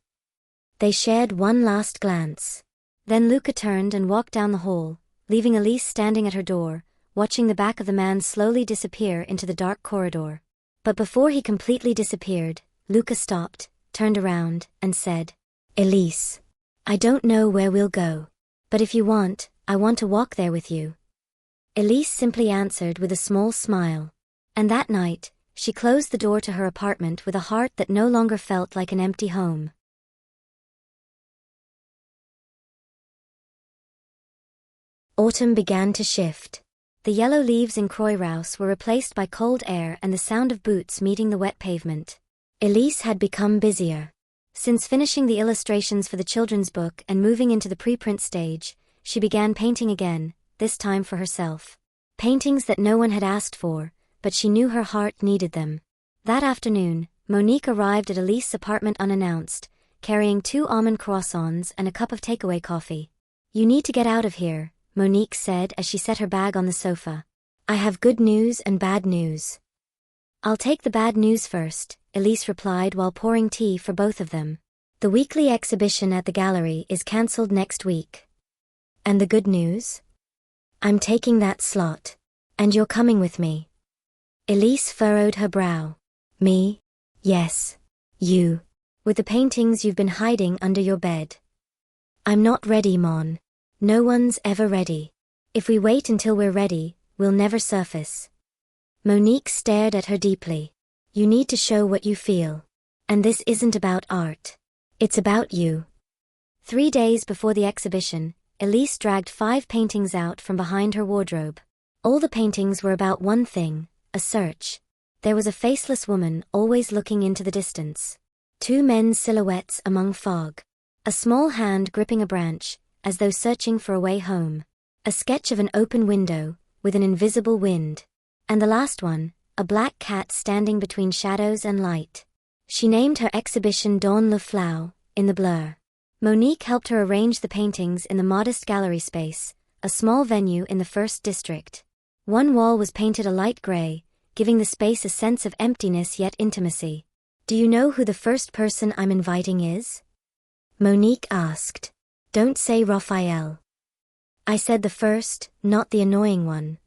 They shared one last glance. Then Luca turned and walked down the hall, leaving Élise standing at her door, watching the back of the man slowly disappear into the dark corridor. But before he completely disappeared, Luca stopped, turned around, and said, "Élise, I don't know where we'll go. But if you want, I want to walk there with you. Élise simply answered with a small smile. And that night, she closed the door to her apartment with a heart that no longer felt like an empty home. Autumn began to shift. The yellow leaves in Croixhouse were replaced by cold air and the sound of boots meeting the wet pavement. Élise had become busier. Since finishing the illustrations for the children's book and moving into the preprint stage, she began painting again, this time for herself. Paintings that no one had asked for, but she knew her heart needed them. That afternoon, Monique arrived at Élise's apartment unannounced, carrying 2 almond croissants and a cup of takeaway coffee. "You need to get out of here," Monique said as she set her bag on the sofa. "I have good news and bad news." "I'll take the bad news first," Élise replied while pouring tea for both of them. "The weekly exhibition at the gallery is cancelled next week." "And the good news?" "I'm taking that slot. And you're coming with me." Élise furrowed her brow. "Me? Yes. You. With the paintings you've been hiding under your bed." "I'm not ready, Mon. No one's ever ready. If we wait until we're ready, we'll never surface." Monique stared at her deeply. "You need to show what you feel. And this isn't about art. It's about you." 3 days before the exhibition, Élise dragged 5 paintings out from behind her wardrobe. All the paintings were about one thing, a search. There was a faceless woman always looking into the distance. 2 men's silhouettes among fog. A small hand gripping a branch, as though searching for a way home. A sketch of an open window, with an invisible wind. And the last one, a black cat standing between shadows and light. She named her exhibition Dans le Flou, in the blur. Monique helped her arrange the paintings in the modest gallery space, a small venue in the first district. One wall was painted a light gray, giving the space a sense of emptiness yet intimacy. "Do you know who the first person I'm inviting is?" Monique asked. "Don't say Raphael." "I said the first, not the annoying one."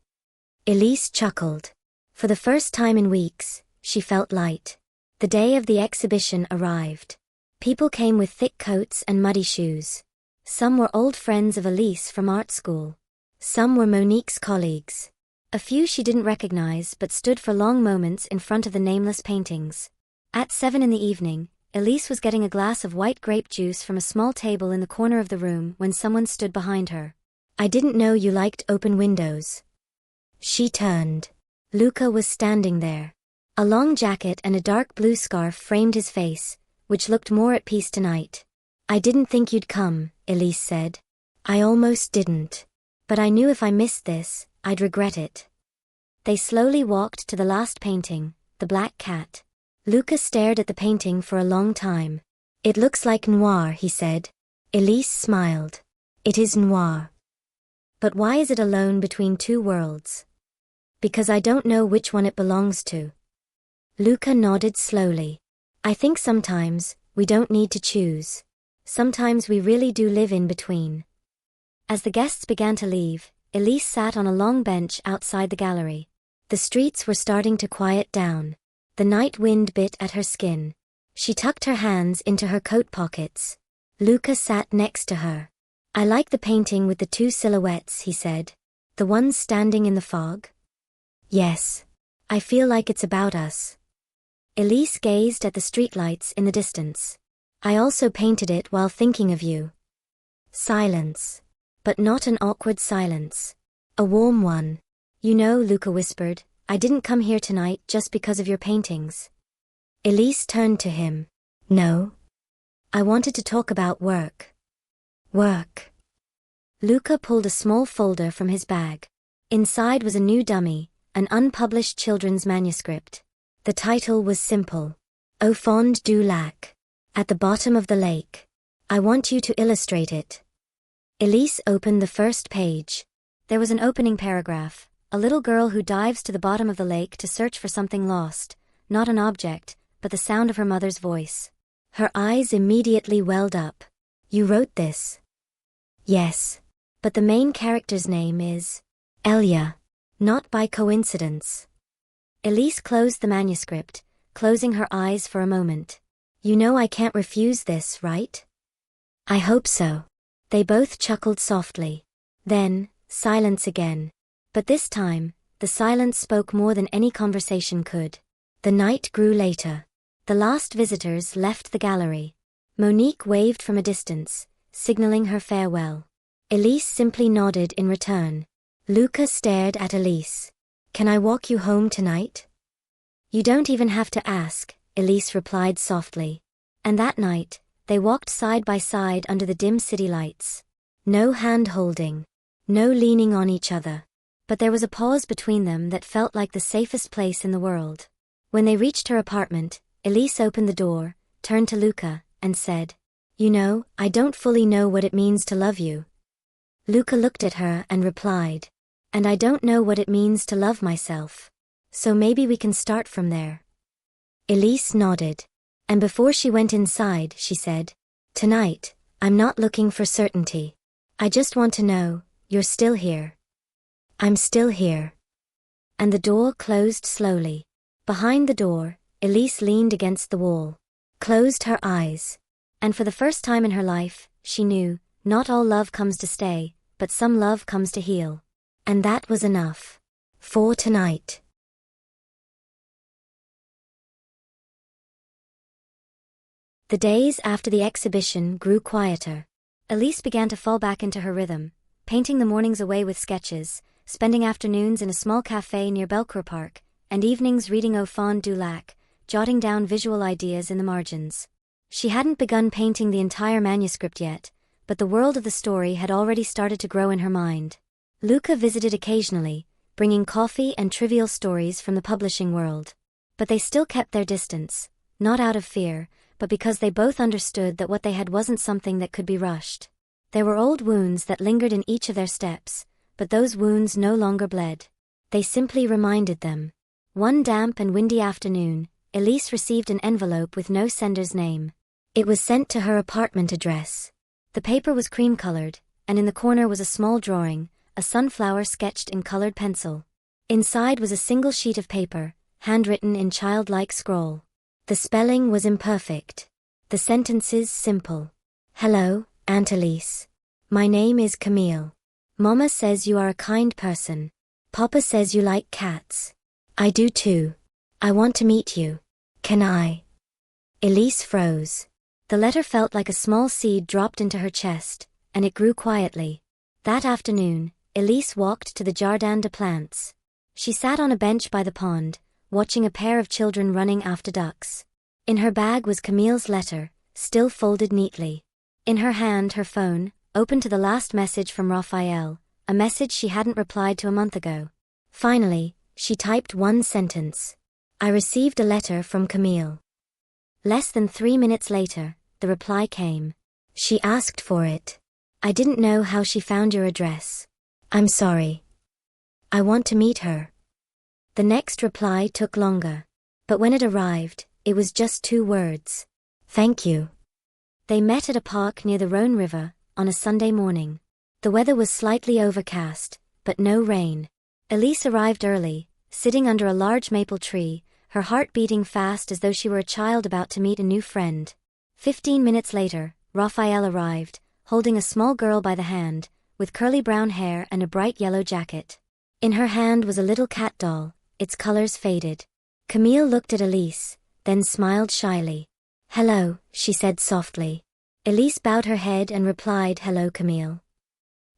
Élise chuckled. For the first time in weeks, she felt light. The day of the exhibition arrived. People came with thick coats and muddy shoes. Some were old friends of Élise from art school. Some were Monique's colleagues. A few she didn't recognize but stood for long moments in front of the nameless paintings. At 7 in the evening, Élise was getting a glass of white grape juice from a small table in the corner of the room when someone stood behind her. "I didn't know you liked open windows." She turned. Luca was standing there. A long jacket and a dark blue scarf framed his face, which looked more at peace tonight. "I didn't think you'd come," Élise said. "I almost didn't. But I knew if I missed this, I'd regret it." They slowly walked to the last painting, the black cat. Luca stared at the painting for a long time. "It looks like noir," he said. Élise smiled. "It is noir. But why is it alone between 2 worlds?" "Because I don't know which one it belongs to." Luca nodded slowly. "I think sometimes, we don't need to choose. Sometimes we really do live in between." As the guests began to leave, Élise sat on a long bench outside the gallery. The streets were starting to quiet down. The night wind bit at her skin. She tucked her hands into her coat pockets. Luca sat next to her. "I like the painting with the 2 silhouettes," he said. "The ones standing in the fog?" "Yes. I feel like it's about us." Élise gazed at the streetlights in the distance. "I also painted it while thinking of you." Silence. But not an awkward silence. A warm one. "You know," Luca whispered, "I didn't come here tonight just because of your paintings." Élise turned to him. "No. I wanted to talk about work." "Work." Luca pulled a small folder from his bag. Inside was a new dummy, an unpublished children's manuscript. The title was simple. "Au fond du lac." At the bottom of the lake. "I want you to illustrate it." Élise opened the first page. There was an opening paragraph. A little girl who dives to the bottom of the lake to search for something lost, not an object, but the sound of her mother's voice. Her eyes immediately welled up. "You wrote this?" "Yes. But the main character's name is Elia. Not by coincidence." Élise closed the manuscript, closing her eyes for a moment. "You know I can't refuse this, right?" "I hope so." They both chuckled softly. Then, silence again. But this time, the silence spoke more than any conversation could. The night grew later. The last visitors left the gallery. Monique waved from a distance, signaling her farewell. Élise simply nodded in return. Luca stared at Élise. "Can I walk you home tonight?" "You don't even have to ask," Élise replied softly. And that night, they walked side by side under the dim city lights. No hand-holding. No leaning on each other. But there was a pause between them that felt like the safest place in the world. When they reached her apartment, Élise opened the door, turned to Luca, and said, "You know, I don't fully know what it means to love you." Luca looked at her and replied, "And I don't know what it means to love myself. So maybe we can start from there." Élise nodded. And before she went inside, she said, "Tonight, I'm not looking for certainty. I just want to know, you're still here." "I'm still here." And the door closed slowly. Behind the door, Élise leaned against the wall, closed her eyes. And for the first time in her life, she knew, not all love comes to stay, but some love comes to heal. And that was enough. For tonight. The days after the exhibition grew quieter. Élise began to fall back into her rhythm, painting the mornings away with sketches, spending afternoons in a small café near Belcourt Park, and evenings reading Au fond du lac, jotting down visual ideas in the margins. She hadn't begun painting the entire manuscript yet, but the world of the story had already started to grow in her mind. Luca visited occasionally, bringing coffee and trivial stories from the publishing world. But they still kept their distance, not out of fear, but because they both understood that what they had wasn't something that could be rushed. There were old wounds that lingered in each of their steps, but those wounds no longer bled. They simply reminded them. One damp and windy afternoon, Élise received an envelope with no sender's name. It was sent to her apartment address. The paper was cream-colored, and in the corner was a small drawing, a sunflower sketched in colored pencil. Inside was a single sheet of paper, handwritten in childlike scroll. The spelling was imperfect. The sentences simple. "Hello, Aunt Élise. My name is Camille. Mama says you are a kind person. Papa says you like cats. I do too. I want to meet you. Can I?" Élise froze. The letter felt like a small seed dropped into her chest, and it grew quietly. That afternoon, Élise walked to the Jardin des Plantes. She sat on a bench by the pond, watching a pair of children running after ducks. In her bag was Camille's letter, still folded neatly. In her hand her phone, open to the last message from Raphael, a message she hadn't replied to a month ago. Finally, she typed one sentence. "I received a letter from Camille." Less than 3 minutes later, the reply came. "She asked for it. I didn't know how she found your address. I'm sorry. I want to meet her." The next reply took longer. But when it arrived, it was just 2 words. "Thank you." They met at a park near the Rhône River, on a Sunday morning. The weather was slightly overcast, but no rain. Élise arrived early, sitting under a large maple tree, her heart beating fast as though she were a child about to meet a new friend. 15 minutes later, Raphael arrived, holding a small girl by the hand, with curly brown hair and a bright yellow jacket. In her hand was a little cat doll, its colors faded. Camille looked at Élise, then smiled shyly. "Hello," she said softly. Élise bowed her head and replied, "Hello, Camille."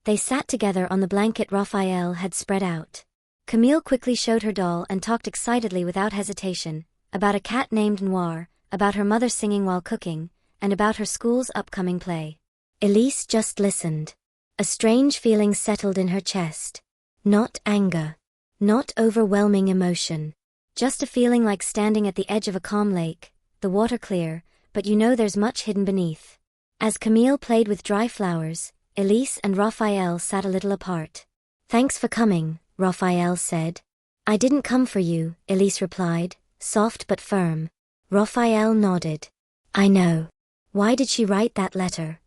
They sat together on the blanket Raphael had spread out. Camille quickly showed her doll and talked excitedly without hesitation, about a cat named Noir, about her mother singing while cooking, and about her school's upcoming play. Élise just listened. A strange feeling settled in her chest. Not anger. Not overwhelming emotion. Just a feeling like standing at the edge of a calm lake, the water clear, but you know there's much hidden beneath. As Camille played with dry flowers, Élise and Raphael sat a little apart. "Thanks for coming," Raphael said. "I didn't come for you," Élise replied, soft but firm. Raphael nodded. "I know. Why did she write that letter?"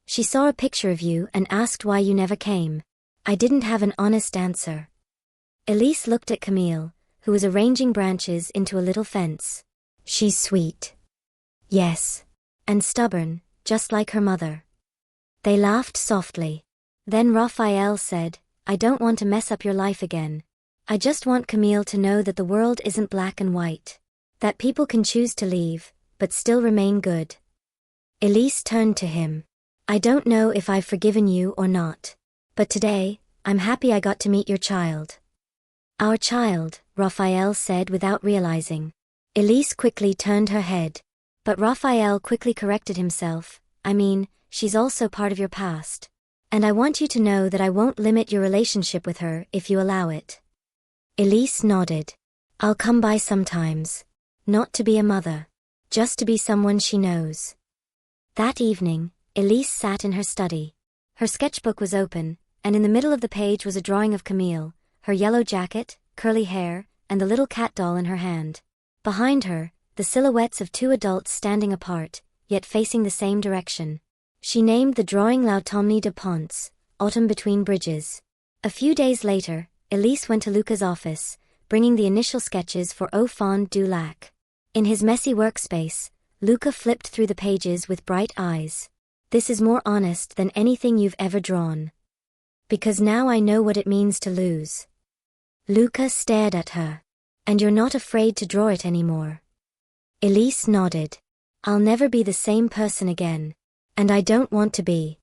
"She saw a picture of you and asked why you never came. I didn't have an honest answer." Élise looked at Camille, who was arranging branches into a little fence. "She's sweet." "Yes. And stubborn, just like her mother." They laughed softly. Then Raphael said, I don't want to mess up your life again. I just want Camille to know that the world isn't black and white. That people can choose to leave, but still remain good. Élise turned to him. I don't know if I've forgiven you or not. But today, I'm happy I got to meet your child. Our child, Raphael said without realizing. Élise quickly turned her head. But Raphael quickly corrected himself. I mean, she's also part of your past. And I want you to know that I won't limit your relationship with her if you allow it. Élise nodded. I'll come by sometimes. Not to be a mother. Just to be someone she knows. That evening, Élise sat in her study. Her sketchbook was open, and in the middle of the page was a drawing of Camille, her yellow jacket, curly hair, and the little cat doll in her hand. Behind her, the silhouettes of two adults standing apart, yet facing the same direction. She named the drawing L'automne de Ponce, Autumn Between Bridges. A few days later, Élise went to Luca's office, bringing the initial sketches for Au Fond du Lac. In his messy workspace, Luca flipped through the pages with bright eyes. This is more honest than anything you've ever drawn. Because now I know what it means to lose. Luca stared at her. And you're not afraid to draw it anymore. Élise nodded. I'll never be the same person again. And I don't want to be.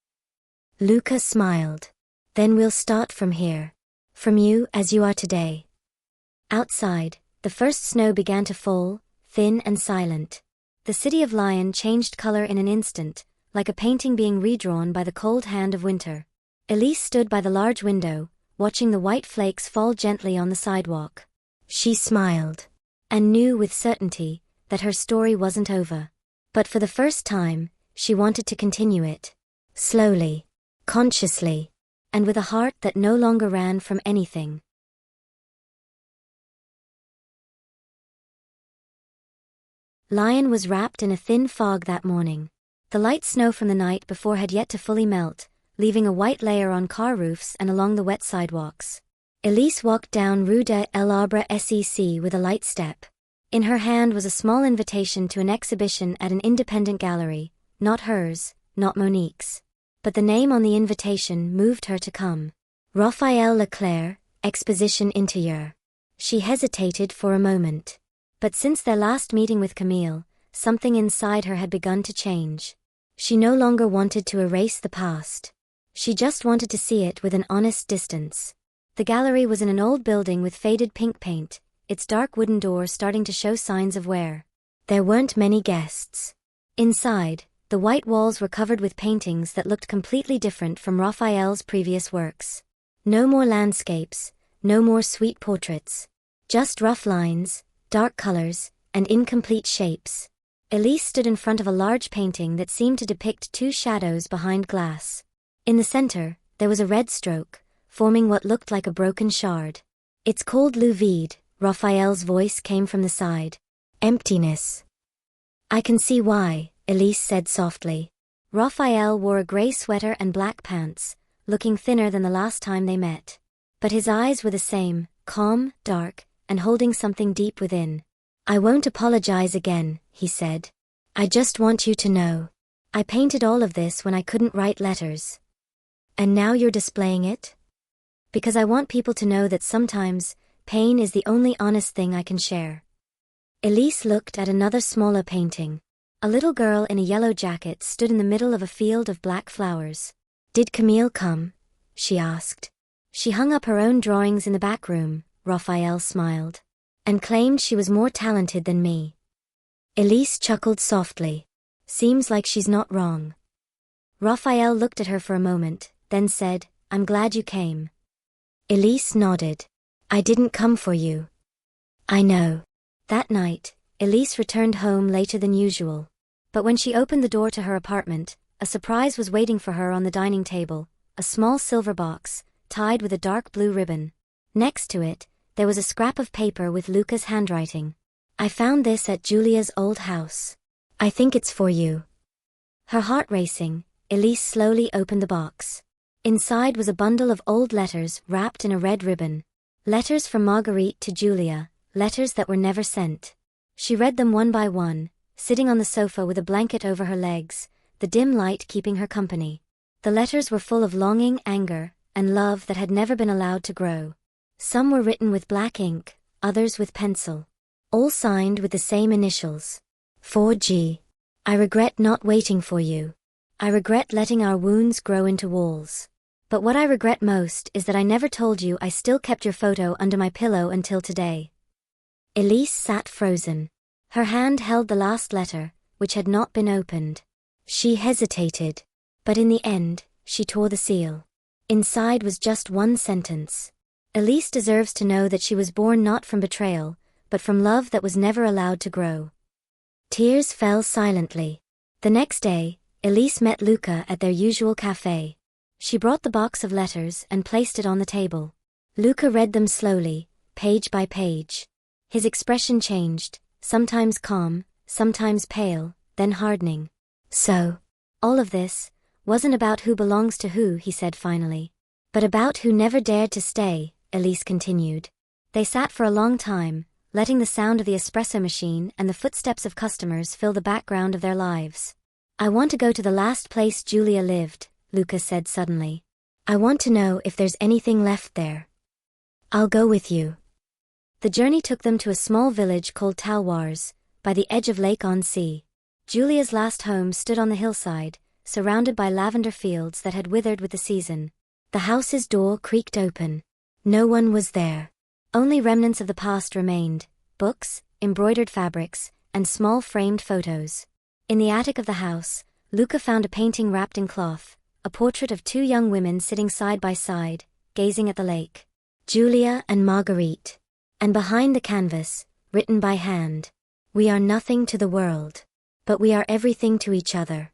Luca smiled. Then we'll start from here. From you as you are today. Outside, the first snow began to fall, thin and silent. The city of Lyon changed color in an instant, like a painting being redrawn by the cold hand of winter. Élise stood by the large window, watching the white flakes fall gently on the sidewalk. She smiled. And knew with certainty that her story wasn't over. But for the first time, she wanted to continue it. Slowly. Consciously. And with a heart that no longer ran from anything. Lyon was wrapped in a thin fog that morning. The light snow from the night before had yet to fully melt, leaving a white layer on car roofs and along the wet sidewalks. Élise walked down Rue de l'Arbre Sec with a light step. In her hand was a small invitation to an exhibition at an independent gallery, not hers, not Monique's. But the name on the invitation moved her to come. Raphael Leclerc, Exposition Intérieure. She hesitated for a moment. But since their last meeting with Camille, something inside her had begun to change. She no longer wanted to erase the past. She just wanted to see it with an honest distance. The gallery was in an old building with faded pink paint, its dark wooden door starting to show signs of wear. There weren't many guests. Inside, the white walls were covered with paintings that looked completely different from Raphael's previous works. No more landscapes, no more sweet portraits. Just rough lines, dark colors, and incomplete shapes. Élise stood in front of a large painting that seemed to depict two shadows behind glass. In the center, there was a red stroke, forming what looked like a broken shard. It's called Le Vide, Raphael's voice came from the side. Emptiness. I can see why, Élise said softly. Raphael wore a gray sweater and black pants, looking thinner than the last time they met. But his eyes were the same, calm, dark, and holding something deep within. I won't apologize again, he said. I just want you to know. I painted all of this when I couldn't write letters. And now you're displaying it? Because I want people to know that sometimes, pain is the only honest thing I can share. Élise looked at another smaller painting. A little girl in a yellow jacket stood in the middle of a field of black flowers. Did Camille come? She asked. She hung up her own drawings in the back room, Raphael smiled. And claimed she was more talented than me. Élise chuckled softly. Seems like she's not wrong. Raphael looked at her for a moment, then said, I'm glad you came. Élise nodded. I didn't come for you. I know. That night, Élise returned home later than usual. But when she opened the door to her apartment, a surprise was waiting for her on the dining table, a small silver box, tied with a dark blue ribbon. Next to it, there was a scrap of paper with Luca's handwriting. I found this at Julia's old house. I think it's for you. Her heart racing, Élise slowly opened the box. Inside was a bundle of old letters wrapped in a red ribbon. Letters from Marguerite to Julia, letters that were never sent. She read them one by one, sitting on the sofa with a blanket over her legs, the dim light keeping her company. The letters were full of longing, anger, and love that had never been allowed to grow. Some were written with black ink, others with pencil. All signed with the same initials. 4G. I regret not waiting for you. I regret letting our wounds grow into walls. But what I regret most is that I never told you I still kept your photo under my pillow until today. Élise sat frozen. Her hand held the last letter, which had not been opened. She hesitated. But in the end, she tore the seal. Inside was just one sentence. Élise deserves to know that she was born not from betrayal, but from love that was never allowed to grow. Tears fell silently. The next day, Élise met Luca at their usual café. She brought the box of letters and placed it on the table. Luca read them slowly, page by page. His expression changed, sometimes calm, sometimes pale, then hardening. So, all of this wasn't about who belongs to who, he said finally. But about who never dared to stay, Élise continued. They sat for a long time, letting the sound of the espresso machine and the footsteps of customers fill the background of their lives. I want to go to the last place Julia lived, Luca said suddenly. I want to know if there's anything left there. I'll go with you. The journey took them to a small village called Talwars, by the edge of Lake Annecy. Julia's last home stood on the hillside, surrounded by lavender fields that had withered with the season. The house's door creaked open. No one was there. Only remnants of the past remained, books, embroidered fabrics, and small framed photos. In the attic of the house, Luca found a painting wrapped in cloth, a portrait of two young women sitting side by side, gazing at the lake. Julia and Marguerite. And behind the canvas, written by hand, we are nothing to the world, but we are everything to each other.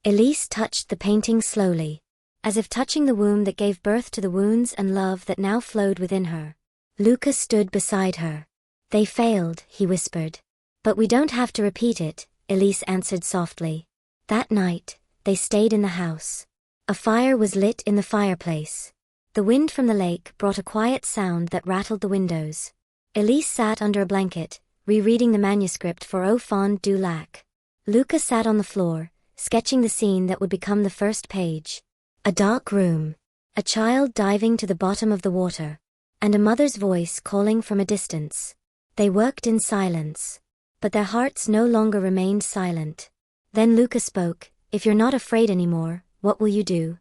Élise touched the painting slowly, as if touching the womb that gave birth to the wounds and love that now flowed within her. Luca stood beside her. They failed, he whispered. But we don't have to repeat it, Élise answered softly. That night, they stayed in the house. A fire was lit in the fireplace. The wind from the lake brought a quiet sound that rattled the windows. Élise sat under a blanket, rereading the manuscript for Au fond du lac. Luca sat on the floor, sketching the scene that would become the first page. A dark room. A child diving to the bottom of the water. And a mother's voice calling from a distance. They worked in silence. But their hearts no longer remained silent. Then Luca spoke. If you're not afraid anymore, what will you do?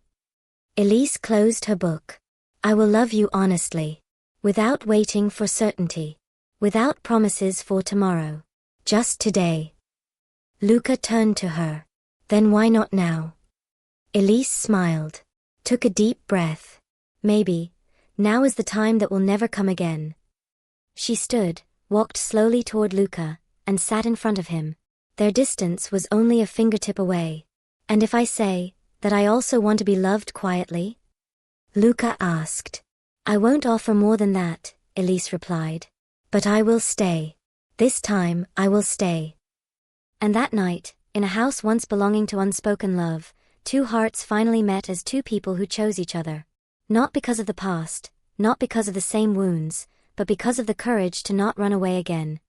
Élise closed her book. I will love you honestly. Without waiting for certainty. Without promises for tomorrow. Just today. Luca turned to her. Then why not now? Élise smiled. Took a deep breath. Maybe, now is the time that will never come again. She stood, walked slowly toward Luca, and sat in front of him. Their distance was only a fingertip away. And if I say, that I also want to be loved quietly? Luca asked. I won't offer more than that, Élise replied. But I will stay. This time, I will stay. And that night, in a house once belonging to unspoken love, two hearts finally met as two people who chose each other. Not because of the past, not because of the same wounds, but because of the courage to not run away again.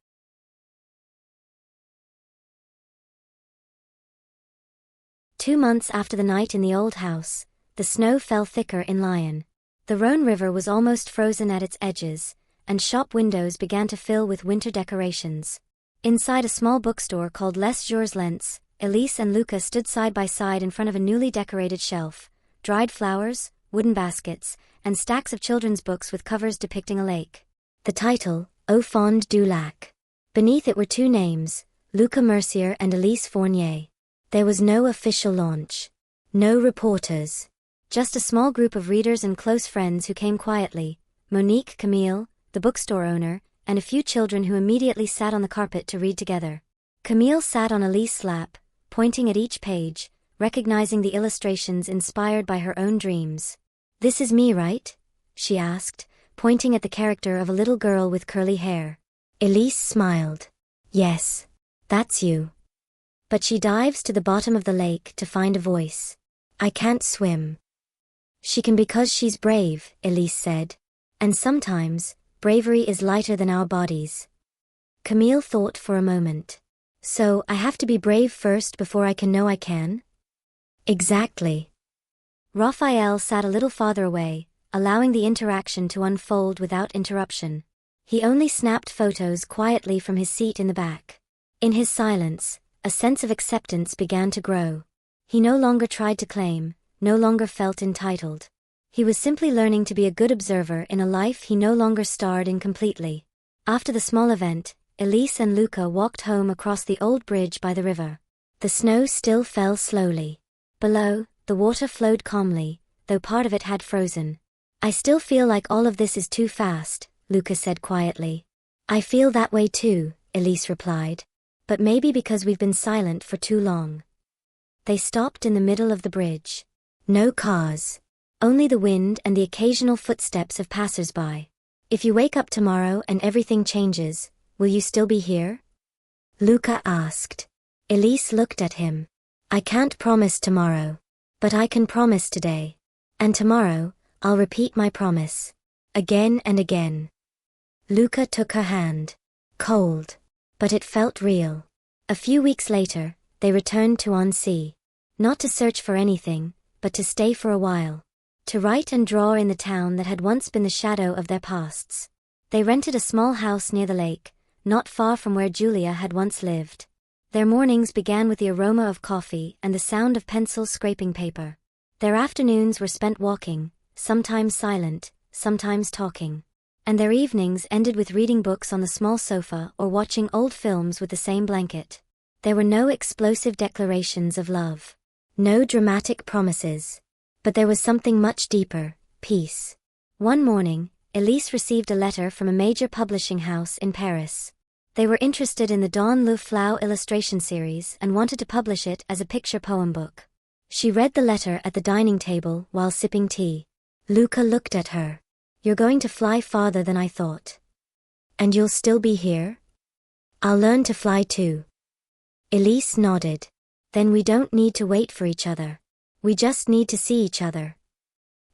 2 months after the night in the old house, the snow fell thicker in Lyon. The Rhône River was almost frozen at its edges, and shop windows began to fill with winter decorations. Inside a small bookstore called Les Jours Lents, Élise and Luca stood side by side in front of a newly decorated shelf. Dried flowers, wooden baskets, and stacks of children's books with covers depicting a lake. The title, Au fond du lac. Beneath it were two names, Luca Mercier and Élise Fournier. There was no official launch. No reporters. Just a small group of readers and close friends who came quietly, Monique, Camille, the bookstore owner, and a few children who immediately sat on the carpet to read together. Camille sat on Élise's lap, pointing at each page, recognizing the illustrations inspired by her own dreams. This is me, right? She asked, pointing at the character of a little girl with curly hair. Élise smiled. Yes, that's you. But she dives to the bottom of the lake to find a voice. I can't swim. She can because she's brave, Élise said. And sometimes, bravery is lighter than our bodies. Camille thought for a moment. So, I have to be brave first before I can know I can? Exactly. Raphael sat a little farther away, allowing the interaction to unfold without interruption. He only snapped photos quietly from his seat in the back. In his silence, a sense of acceptance began to grow. He no longer tried to claim, no longer felt entitled. He was simply learning to be a good observer in a life he no longer starred in completely. After the small event, Élise and Luca walked home across the old bridge by the river. The snow still fell slowly. Below, the water flowed calmly, though part of it had frozen. "I still feel like all of this is too fast," Luca said quietly. "I feel that way too," Élise replied. "But maybe because we've been silent for too long." They stopped in the middle of the bridge. No cars. Only the wind and the occasional footsteps of passers-by. "If you wake up tomorrow and everything changes, will you still be here?" Luca asked. Élise looked at him. "I can't promise tomorrow. But I can promise today. And tomorrow, I'll repeat my promise. Again and again." Luca took her hand. Cold. But it felt real. A few weeks later, they returned to Annecy. Not to search for anything, but to stay for a while. To write and draw in the town that had once been the shadow of their pasts. They rented a small house near the lake, not far from where Julia had once lived. Their mornings began with the aroma of coffee and the sound of pencils scraping paper. Their afternoons were spent walking, sometimes silent, sometimes talking. And their evenings ended with reading books on the small sofa or watching old films with the same blanket. There were no explosive declarations of love. No dramatic promises. But there was something much deeper, peace. One morning, Élise received a letter from a major publishing house in Paris. They were interested in the Don Le Flau illustration series and wanted to publish it as a picture poem book. She read the letter at the dining table while sipping tea. Luca looked at her. "You're going to fly farther than I thought. And you'll still be here?" "I'll learn to fly too." Élise nodded. "Then we don't need to wait for each other. We just need to see each other."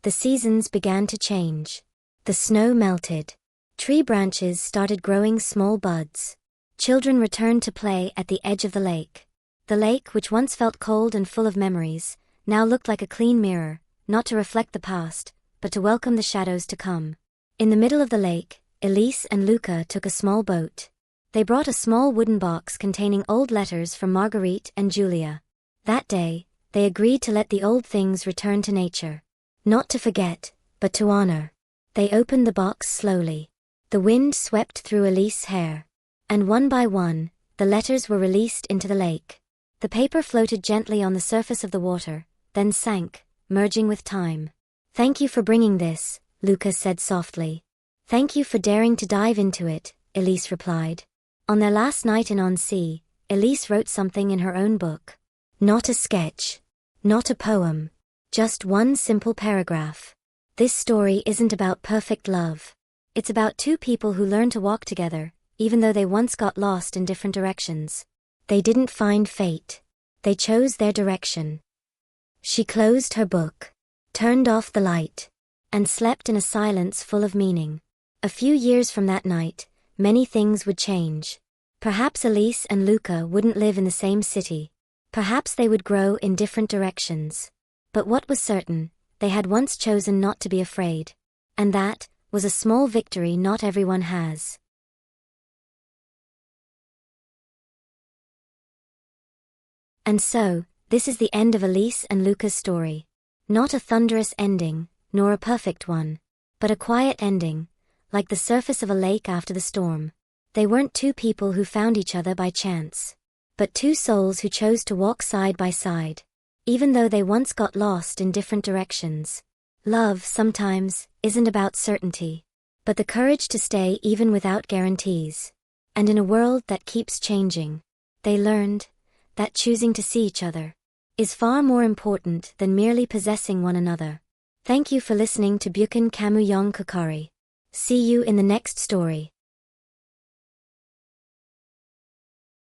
The seasons began to change. The snow melted. Tree branches started growing small buds. Children returned to play at the edge of the lake. The lake, which once felt cold and full of memories, now looked like a clean mirror, not to reflect the past, but to welcome the shadows to come. In the middle of the lake, Élise and Luca took a small boat. They brought a small wooden box containing old letters from Marguerite and Julia. That day, they agreed to let the old things return to nature. Not to forget, but to honor. They opened the box slowly. The wind swept through Élise's hair. And one by one, the letters were released into the lake. The paper floated gently on the surface of the water, then sank, merging with time. "Thank you for bringing this," Luca said softly. "Thank you for daring to dive into it," Élise replied. On their last night in Annecy, Élise wrote something in her own book. Not a sketch. Not a poem. Just one simple paragraph. "This story isn't about perfect love. It's about two people who learn to walk together, even though they once got lost in different directions. They didn't find fate. They chose their direction." She closed her book, turned off the light, and slept in a silence full of meaning. A few years from that night, many things would change. Perhaps Élise and Luca wouldn't live in the same city. Perhaps they would grow in different directions. But what was certain, they had once chosen not to be afraid. And that was a small victory not everyone has. And so, this is the end of Élise and Luca's story. Not a thunderous ending, nor a perfect one. But a quiet ending, like the surface of a lake after the storm. They weren't two people who found each other by chance. But two souls who chose to walk side by side. Even though they once got lost in different directions. Love, sometimes, isn't about certainty. But the courage to stay even without guarantees. And in a world that keeps changing, they learned that choosing to see each other is far more important than merely possessing one another. Thank you for listening to Buchan Kamuyong Kokari. See you in the next story.